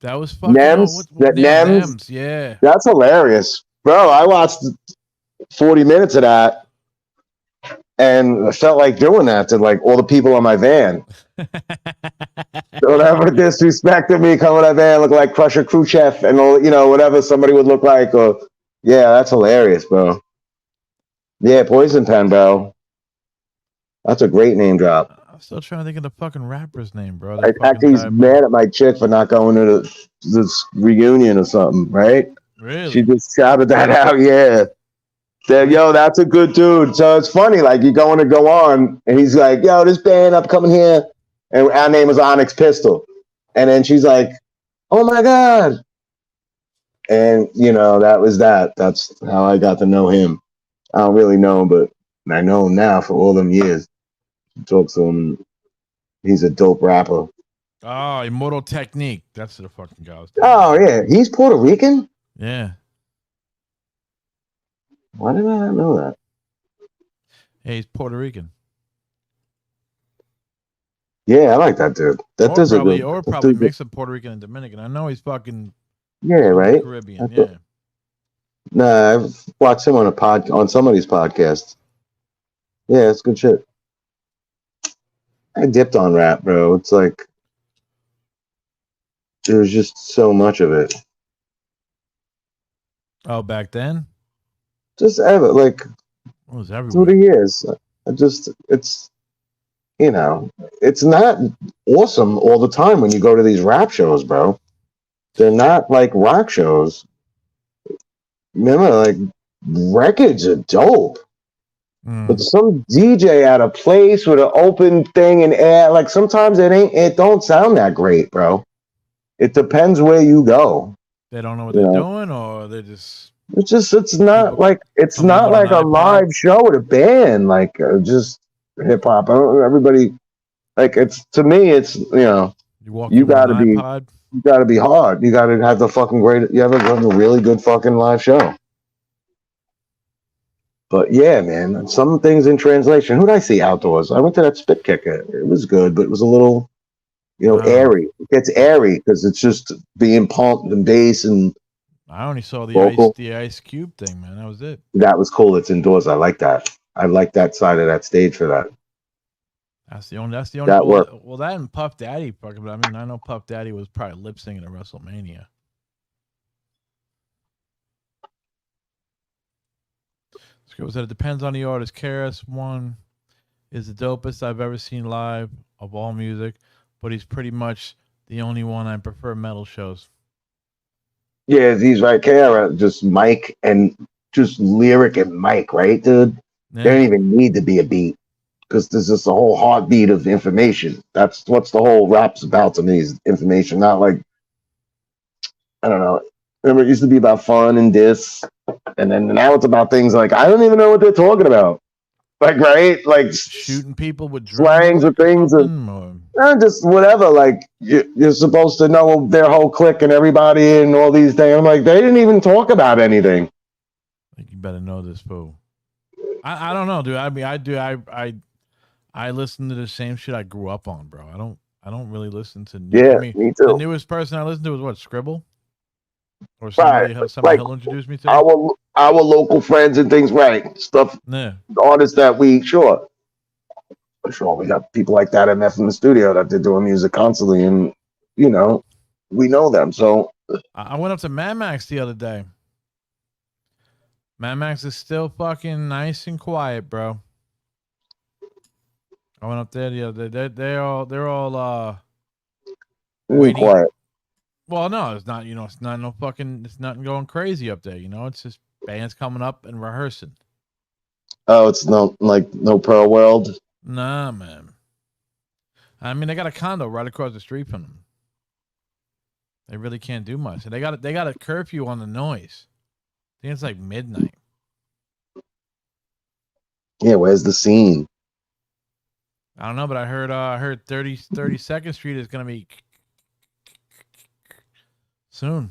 That was fucking Nems. Yeah. That's hilarious. Bro, I watched 40 minutes of that and I felt like doing that to like all the people on my van. Don't ever disrespect me, coming on my van, look like Crusher Khrushchev and all, whatever somebody would look like. Or yeah, that's hilarious, bro. Yeah, Poison Pen, bro. That's a great name drop. I'm still trying to think of the fucking rapper's name, bro. He's mad at my chick for not going to this reunion or something, right? Really? She just shouted that out, yeah. Said, yo, that's a good dude. So it's funny, like you're going to go on, and he's like, yo, this band up coming here, and our name is Onyx Pistol. And then she's like, oh my God. And, that was that. That's how I got to know him. I don't really know him, but I know him now for all them years. Talk to him. He's a dope rapper. Oh, Immortal Technique. That's the fucking guy. Oh, yeah. He's Puerto Rican? Yeah. Why did I not know that? Yeah, he's Puerto Rican. Yeah, I like that dude. Or probably mix of Puerto Rican and Dominican. I know he's fucking right? Caribbean. Yeah. Nah, I've watched him on somebody's podcast. Yeah, it's good shit. I dipped on rap, bro. It's like there was just so much of it. Oh, back then? Just ever, like, it was everywhere. Through the years. It's it's not awesome all the time when you go to these rap shows, bro. They're not like rock shows. Remember, like, records are dope. But some DJ at a place with an open thing and air, like sometimes it don't sound that great, bro. It depends where you go. They don't know what they're doing, or they just. It's not like a live show with a band, like just hip hop. Everybody, like to me, it's you gotta be hard. You gotta have the fucking great. You have a really good fucking live show. But yeah, man, some things in translation. Who did I see outdoors? I went to that Spit Kicker. It was good, but it was a little, airy. It gets airy because it's just being pumped and bass and. I only saw the Ice Cube thing, man. That was it. That was cool. It's indoors. I like that. I like that side of that stage for that. That's the only. That worked. Well, that and Puff Daddy. But I mean, I know Puff Daddy was probably lip syncing at WrestleMania. Scribble said it depends on the artist. KRS-One is the dopest I've ever seen live of all music, but he's pretty much the only one I prefer metal shows. Yeah, he's right. KRS, just Mike and just lyric and Mike, right, dude? Yeah. There don't even need to be a beat because there's just a whole heartbeat of information. That's what's the whole rap's about to me is information, not like, I don't know. Remember, it used to be about fun and diss, and then now it's about things like, I don't even know what they're talking about. Like, right? Like, shooting people with slangs or things, just whatever. Like, you're supposed to know their whole clique and everybody and all these things. I'm like, they didn't even talk about anything. Like, you better know this, fool. I don't know, dude. I mean, I listen to the same shit I grew up on, bro. I don't really listen to new. Yeah, I mean, me too. The newest person I listened to was what, Scribble? Or somebody like, he'll introduce me to? Our local friends and things, right? Stuff, yeah. Artists that we, sure, we got people like that in the studio that they're doing music constantly, and, you know, we know them. So I went up to Mad Max the other day. Mad Max is still fucking nice and quiet, bro. I went up there the other day. They're all waiting. Quiet. Well, no, it's not. You know, it's not it's nothing going crazy up there. You know, it's just bands coming up and rehearsing. Oh, it's no Pearl World. Nah, man. I mean, they got a condo right across the street from them. They really can't do much. And they got a curfew on the noise. I think it's like midnight. Yeah, where's the scene? I don't know, but I heard 32nd Street is gonna be soon.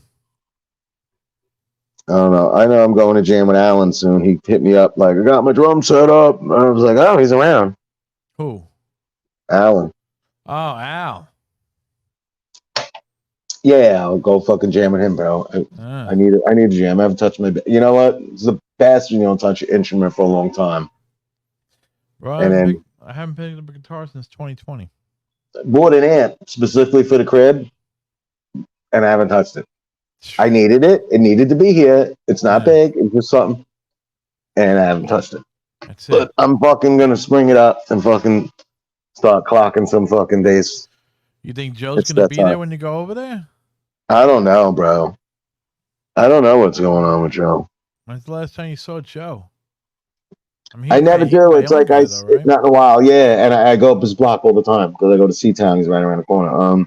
I don't know. I know I'm going to jam with Alan soon. He hit me up like, I got my drum set up. And I was like, oh, he's around. Who? Alan. Oh, Al. Yeah, I'll go fucking jam with him, bro. I need a jam. I haven't touched my. You know what? It's the best when you don't touch your instrument for a long time. Bro, I haven't picked up a guitar since 2020. Bought an amp specifically for the crib, and I haven't touched it. I needed it. It needed to be here. It's not big. It's just something, and I haven't touched it. That's it. But I'm fucking gonna spring it up and fucking start clocking some fucking days. You think Joe's gonna be there when you go over there? I don't know, bro. I don't know what's going on with Joe. When's the last time you saw Joe? I never do. It's like not in a while, yeah. And I go up his block all the time because I go to C-Town. He's right around the corner.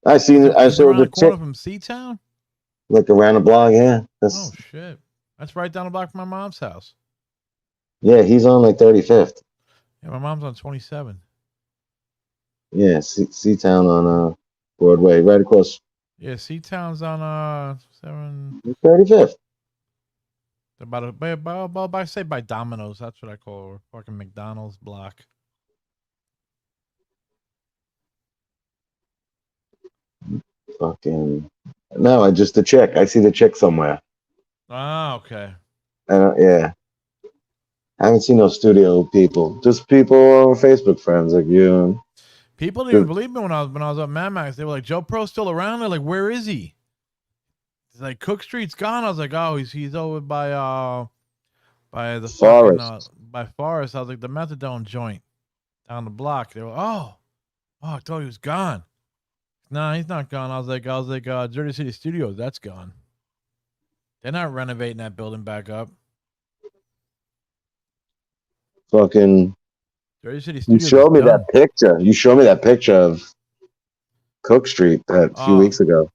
I saw the corner from C-Town. Like around the block, yeah. Oh shit, that's right down the block from my mom's house. Yeah, he's on like 35th. Yeah, my mom's on 27. Yeah, C-Town on Broadway, right across. Yeah, C-Town's on 35th. By Domino's. That's what I call it. Fucking McDonald's block. Fucking no! I just the chick. I see the chick somewhere. Ah, okay. Yeah. I haven't seen no studio people. Just people on Facebook friends like you. People didn't even believe me when I was at Mad Max. They were like, "Joe Pro's still around?" They're like, "Where is he?" He's like, "Cook Street's gone." I was like, "Oh, he's over by the Forest." By Forest." I was like, "The methadone joint down the block." They were, "Oh, I thought he was gone." No, he's not gone. I was like, Jersey City Studios, that's gone. They're not renovating that building back up. Fucking. Jersey City Studios. You showed me that picture. You showed me that picture of Cook Street a few weeks ago.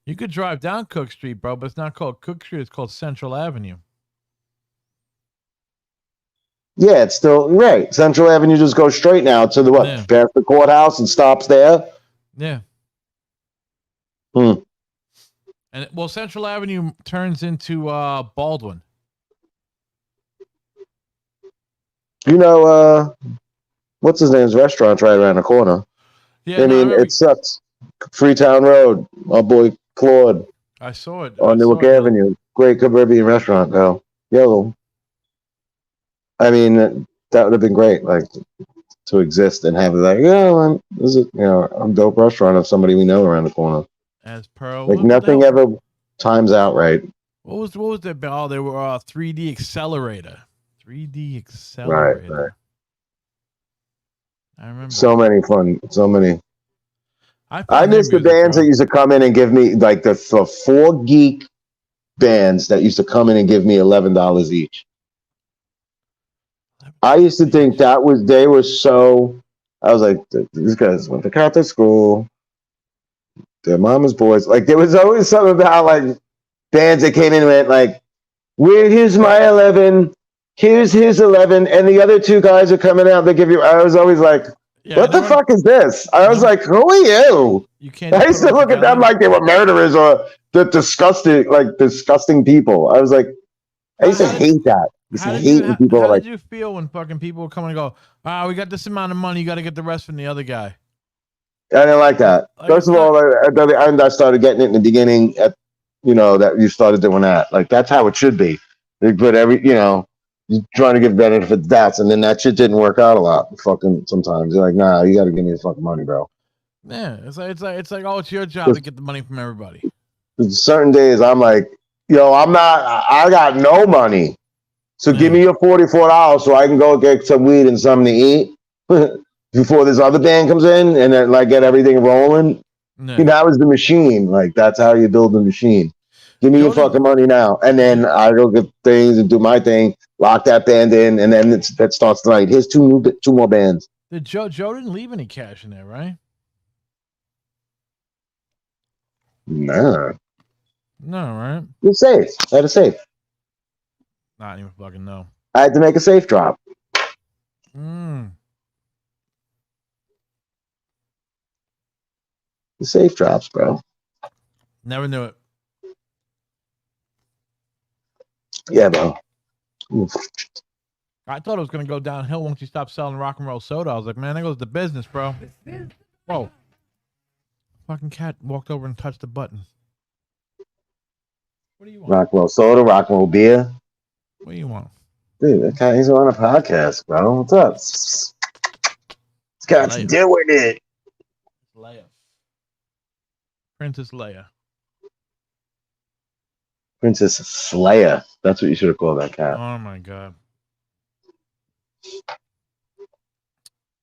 You could drive down Cook Street, bro, but it's not called Cook Street. It's called Central Avenue. Yeah, it's still right. Central Avenue just goes straight now to the what? Yeah. Past the courthouse and stops there. Yeah. And Central Avenue turns into Baldwin. You know, what's his name's restaurant's right around the corner. Yeah, it sucks. Freetown Road, my boy Claude. I saw it on Newark Avenue. Great Caribbean restaurant, though. Yellow. I mean, that would have been great. Like, to exist and have it like, yeah, this is a dope restaurant of somebody we know around the corner. As Pearl, Like nothing ever times out right. What was that? Oh, they were 3D Accelerator. 3D Accelerator. Right. I remember. So many. I miss the music, bands bro. that used to come in and give me like the 4 geek bands that used to come in and give me $11 each. I used to think they were so. I was like, these guys went to Catholic school. Their mama's boys. Like there was always something about like bands that came in and went like, here's my 11, here's his 11, and the other 2 guys are coming out. They give you. I was always like, what the fuck is this? I was like, who are you? You can't. I used to look at them like they were murderers or the disgusting people. I was like, I used to hate that. How did you feel when fucking people would come and go, we got this amount of money, you got to get the rest from the other guy? I didn't like that. First of all, at the end, I started getting it in the beginning. That you started doing that. Like that's how it should be. They put you're trying to give benefit of doubts, and then that shit didn't work out a lot. Fucking sometimes you're like, nah, you got to give me the fucking money, bro. Yeah, it's like, oh, it's your job to get the money from everybody. Certain days, I'm like, I got no money. So give me your $44 so I can go get some weed and something to eat before this other band comes in and then like get everything rolling. That was the machine. Like that's how you build the machine. Give me your fucking money now, and then I go get things and do my thing. Lock that band in, and then that starts tonight. Here's 2 more bands. Did Joe didn't leave any cash in there, right? Nah. No, right? It's safe. I had a safe. Not even fucking know. I had to make a safe drop. The safe drops, bro. Never knew it. Yeah, bro. I thought it was gonna go downhill once you stopped selling rock and roll soda. I was like, man, that goes to business, bro. Whoa. Fucking cat walked over and touched the button. What do you want? Rock and roll soda, rock and roll beer. What do you want? Dude, that guy, he's on a podcast, bro. What's up? This guy's doing it. Leia. Princess Leia. Princess Slayer. That's what you should have called that cat. Oh my god.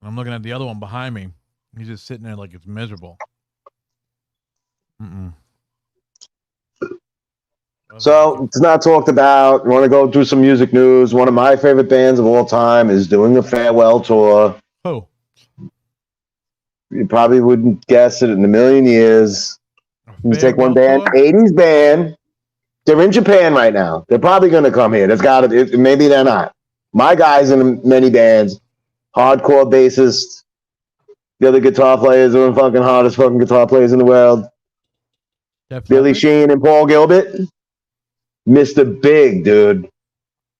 I'm looking at the other one behind me. He's just sitting there like it's miserable. So it's not talked about. You want to go through some music news. One of my favorite bands of all time is doing a farewell tour. Who? You probably wouldn't guess it in a million years. You take one band, tour? 80s band. They're in Japan right now. They're probably going to come here. There's got to. Maybe they're not. My guys in many bands, hardcore bassist. The other guitar players are the fucking hardest fucking guitar players in the world. Billy Sheehan and Paul Gilbert. Mr. Big, dude.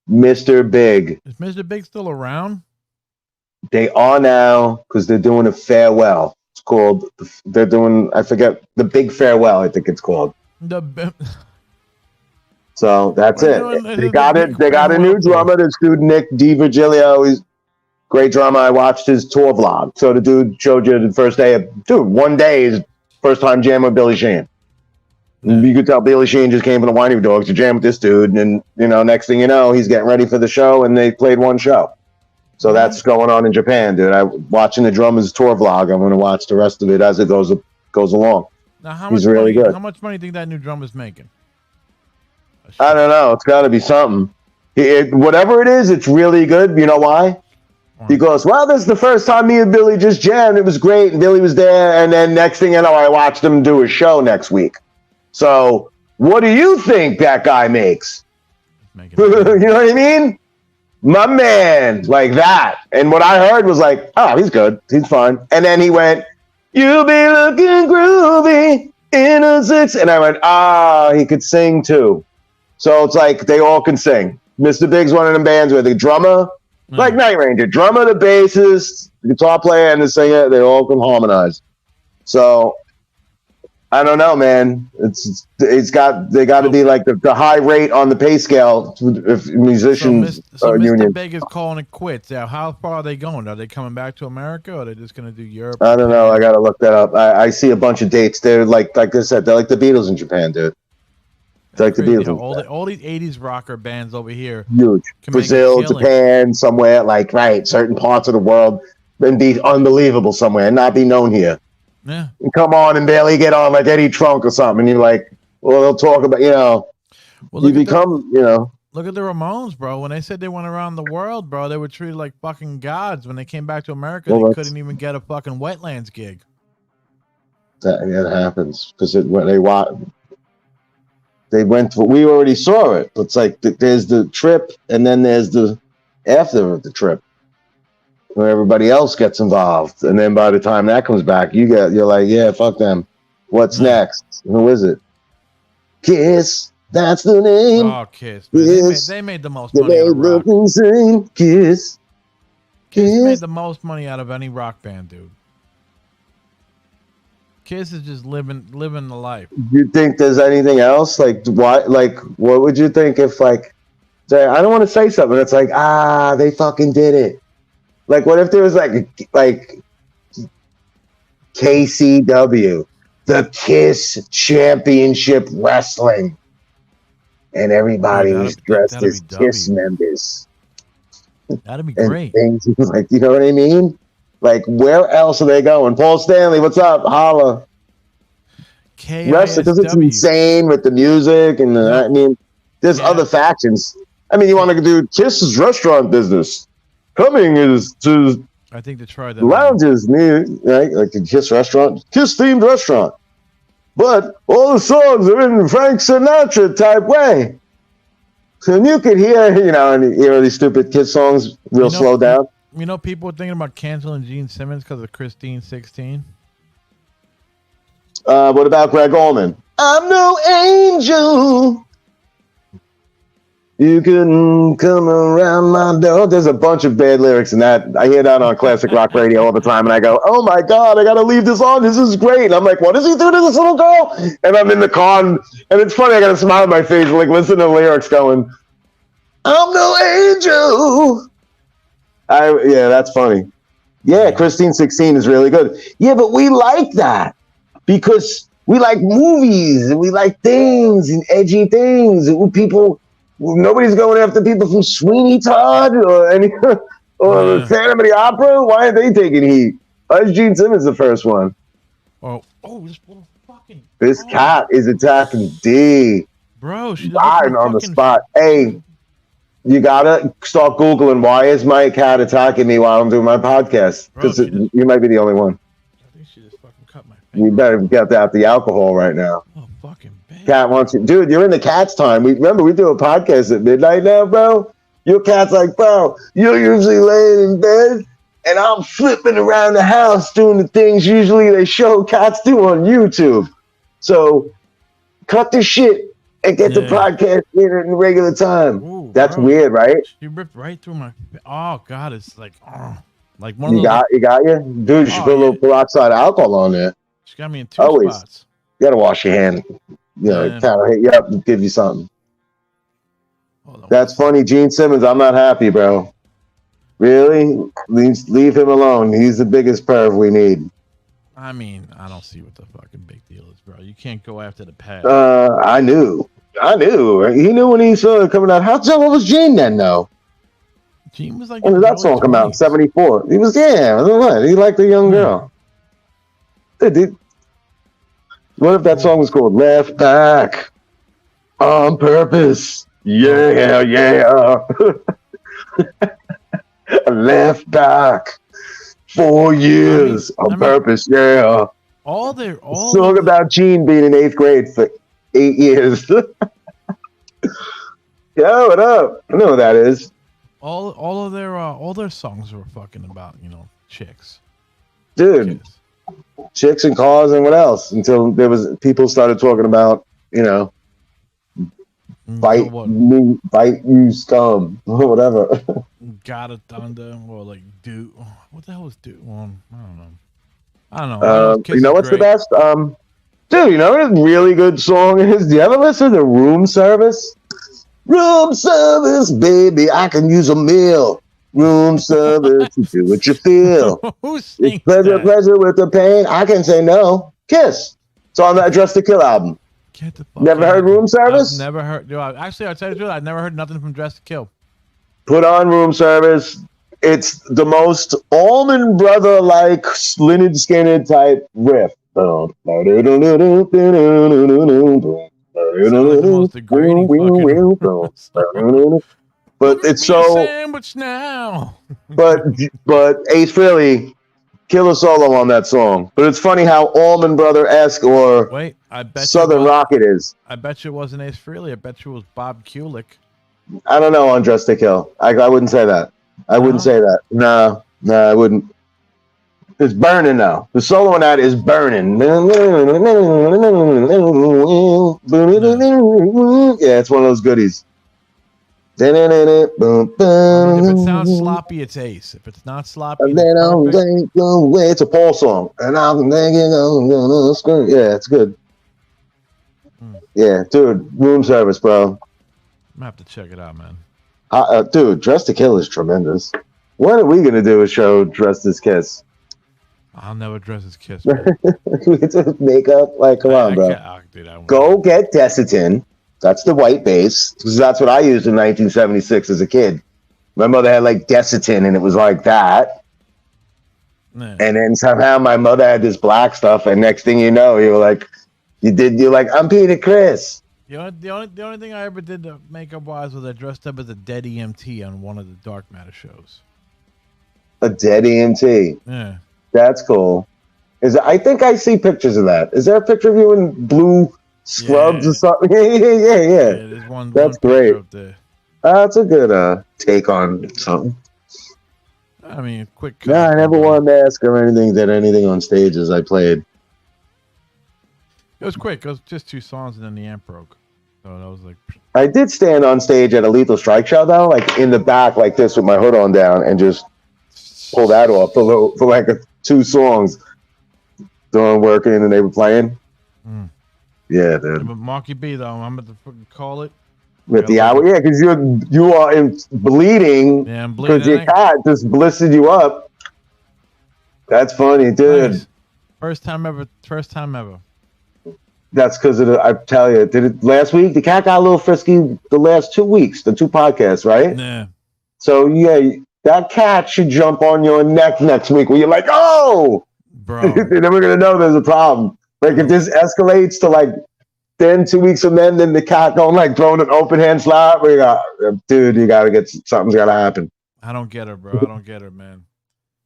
Mr. Big. Is Mr. Big still around? They are now because they're doing a farewell. It's called, they're doing, I forget, the Big Farewell, I think it's called. So that's it. They got it. They got a new drummer. This dude, Nick DiVirgilio. He's a great drummer. I watched his tour vlog. So the dude showed you the first day of, one day is first time jamming with Billy Sheehan. Yeah. You could tell Billy Sheehan just came from the Whiny Dogs to jam with this dude. And, next thing you know, he's getting ready for the show and they played one show. So that's going on in Japan, dude. I'm watching the drummer's tour vlog. I'm going to watch the rest of it as it goes along. Now, he's really good. How much money do you think that new drummer's making? I don't know. It's got to be something. Whatever it is, it's really good. You know why? He goes, well, this is the first time me and Billy just jammed. It was great. And Billy was there. And then next thing you know, I watched him do a show next week. So what do you think that guy makes? You know what I mean? My man, like that. And what I heard was like, oh, he's good. He's fine. And then he went, you'll be looking groovy in a six. And I went, he could sing too. So it's like they all can sing. Mr. Big's one of them bands where the drummer, like Night Ranger, drummer, the bassist, the guitar player, and the singer, they all can harmonize. So I don't know, man. They got to be like the high rate on the pay scale if musicians so Mr. union. Big is calling it quits. Now, how far are they going? Are they coming back to America, or are they just going to do Europe? I don't know. Japan? I got to look that up. I see a bunch of dates. They're like I said, they're like the Beatles in Japan, dude. They're like the Beatles. All these 80s rocker bands over here. Huge. Brazil, Japan, somewhere like certain parts of the world, and be unbelievable somewhere and not be known here. Yeah. And come on and barely get on like Eddie Trunk or something. And you're like, well, they'll talk about, well, you become, Look at the Ramones, bro. When they said they went around the world, bro, they were treated like fucking gods. When they came back to America, they couldn't even get a fucking wetlands gig. That happens because when they went, we already saw it. It's like there's the trip and then there's the after the trip, where everybody else gets involved, and then by the time that comes back, you're like, yeah, fuck them. What's next? Who is it? Kiss. That's the name. Oh, Kiss. Man. They made the most money out of rock. Kiss. Kiss made the most money out of any rock band, dude. Kiss is just living the life. Do you think there's anything else? Like what would you think if I don't want to say something. It's like, they fucking did it. Like, what if there was like KCW, the Kiss Championship Wrestling, and everybody was dressed as Kiss members? That'd be great. Things like, you know what I mean? Like, where else are they going? Paul Stanley, what's up? Holla. Wrestling, because it's insane with the music and I mean, there's other factions. I mean, you want to do Kiss's restaurant business. Coming is to I think they tried that lounges near like a Kiss restaurant, Kiss themed restaurant. But all the songs are in Frank Sinatra type way. And you could hear, and hear these stupid Kiss songs real slow down. People were thinking about canceling Gene Simmons because of Christine 16. What about Greg Allman? I'm no angel. You couldn't come around my door. There's a bunch of bad lyrics in that. I hear that on classic rock radio all the time, and I go, oh my God, I got to leave this on. This is great. And I'm like, what does he do to this little girl? And I'm in the car, and it's funny. I got a smile on my face, like, listen to the lyrics going, I'm no angel. Yeah, that's funny. Yeah, Christine 16 is really good. Yeah, but we like that because we like movies and we like things and edgy things. And nobody's going after people from Sweeney Todd or Phantom of the Opera. Why are they taking heat? Why is Gene Simmons the first one? This cat is attacking D. Bro, she's lying on the spot. Hey, you gotta start Googling why is my cat attacking me while I'm doing my podcast? Because you might be the only one. I think she just fucking cut my finger. You better get out the alcohol right now. Oh, fucking bad. Cat wants you, dude. You're in the cat's time. We do a podcast at midnight now, bro. Your cat's like, bro, you're usually laying in bed, and I'm flipping around the house doing the things usually they show cats do on YouTube. So cut the shit and get the podcast in regular time. Ooh, that's bro. weird, right? She ripped right through my. Oh God, it's like one. You got you, dude. You should put a little peroxide alcohol on there. She got me in two spots. You gotta wash your hand. Cat will hit you up and give you something. That's funny, Gene Simmons. I'm not happy, bro. Really? Leave him alone. He's the biggest perv we need. I mean, I don't see what the fucking big deal is, bro. You can't go after the past. I knew. He knew when he saw it coming out. How old was Gene then, though? Gene was like. When did that song come out? 74. He was, he liked the young girl. What if that song was called Left Back on Purpose? Yeah. Left back 4 years on purpose, yeah. Song about Gene being in 8th grade for 8 years. Yo, what up? I know what that is. All their songs were fucking about, chicks. Dude. Chicks and cars and what else? Until people started talking about, bite you scum or whatever. Got it thunder or like do what the hell was do? Well, I don't know. You know what's the best? Dude, you know what a really good song is? Do you ever listen to Room Service? Room service, baby, I can use a meal. Room service, you do what you feel. Who It's sings pleasure, that? pleasure with the pain. I can say no. Kiss. It's on that Dress to Kill album. Get the fuck Never out. heard Room Service? I've never heard. Actually, I'll tell you the truth. I've never heard nothing from Dress to Kill. Put on Room Service. It's the most Allman Brother like Lynyrd Skynyrd type riff. Sounds like the most degrading fucking. But it's Give me a so. sandwich now. But Ace Frehley, killer solo on that song. But it's funny how Allman Brother esque or Wait, I bet Southern rock it is. I bet you it wasn't Ace Frehley. I bet you it was Bob Kulick. I don't know on Dress to Kill. I wouldn't say that. I wouldn't say that. No, I wouldn't. It's burning now. The solo on that is burning. Yeah, it's one of those goodies. If it sounds sloppy, it's Ace. If it's not sloppy, it's a Paul song. And I'm thinking, yeah, it's good. Yeah, dude, Room Service, bro. I'm gonna have to check it out, man. Dude, Dress to Kill is tremendous. When are we gonna do a show Dressed as Kiss? I'll never dress as Kiss. With makeup, like, come on, bro. Go get Desitin. That's the white base. Because that's what I used in 1976 as a kid. My mother had like Desitin, and it was like that. Man. And then somehow my mother had this black stuff, and next thing you know, you're like, I'm Peter Chris. The only thing I ever did makeup wise was I dressed up as a dead EMT on one of the Dark Matter shows. A dead EMT. Yeah. That's cool. I think I see pictures of that. Is there a picture of you in blue scrubs or something? Yeah. There's one. That's great. Up there. That's a good take on something. I mean, quick. No, I never wanted to ask her anything. Did anything on stage as I played? It was quick. It was just 2 songs and then the amp broke. So that was like. I did stand on stage at a Lethal Strike show though, like in the back, like this, with my hood on down, and just pull that off for like 2 songs. Doing working and they were playing. Yeah, dude. Yeah, but Marky B though, I'm about to fucking call it. With the hour, yeah, because you are bleeding. Yeah, I'm bleeding. Because your cat just blistered you up. That's funny, dude. Nice. First time ever. That's because I tell you, did it last week? The cat got a little frisky the last 2 weeks, the 2 podcasts, right? Yeah. So yeah, that cat should jump on your neck next week where you're like, oh, bro. Then we're gonna know there's a problem. Like if this escalates to like then 2 weeks from then the cat going like throwing an open hand slap, dude, you gotta get something's gotta happen. I don't get her, bro. I don't get her, man.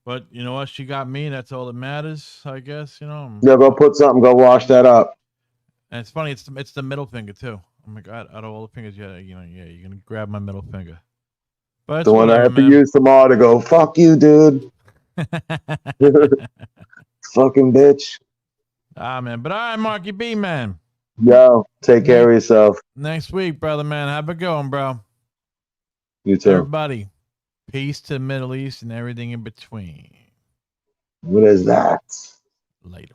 But you know what? She got me. That's all that matters, I guess. You know. Yeah, go put something. Go wash that up. And it's funny. It's the middle finger too. Oh my god! Out of all the fingers, you're gonna grab my middle finger. But the one I have to use tomorrow to go. Fuck you, dude. Fucking bitch. Man. But all right, Marky B, man. Yo, take care of yourself. Next week, brother, man. Have a good one, bro. You too. Everybody, peace to the Middle East and everything in between. What is that? Later.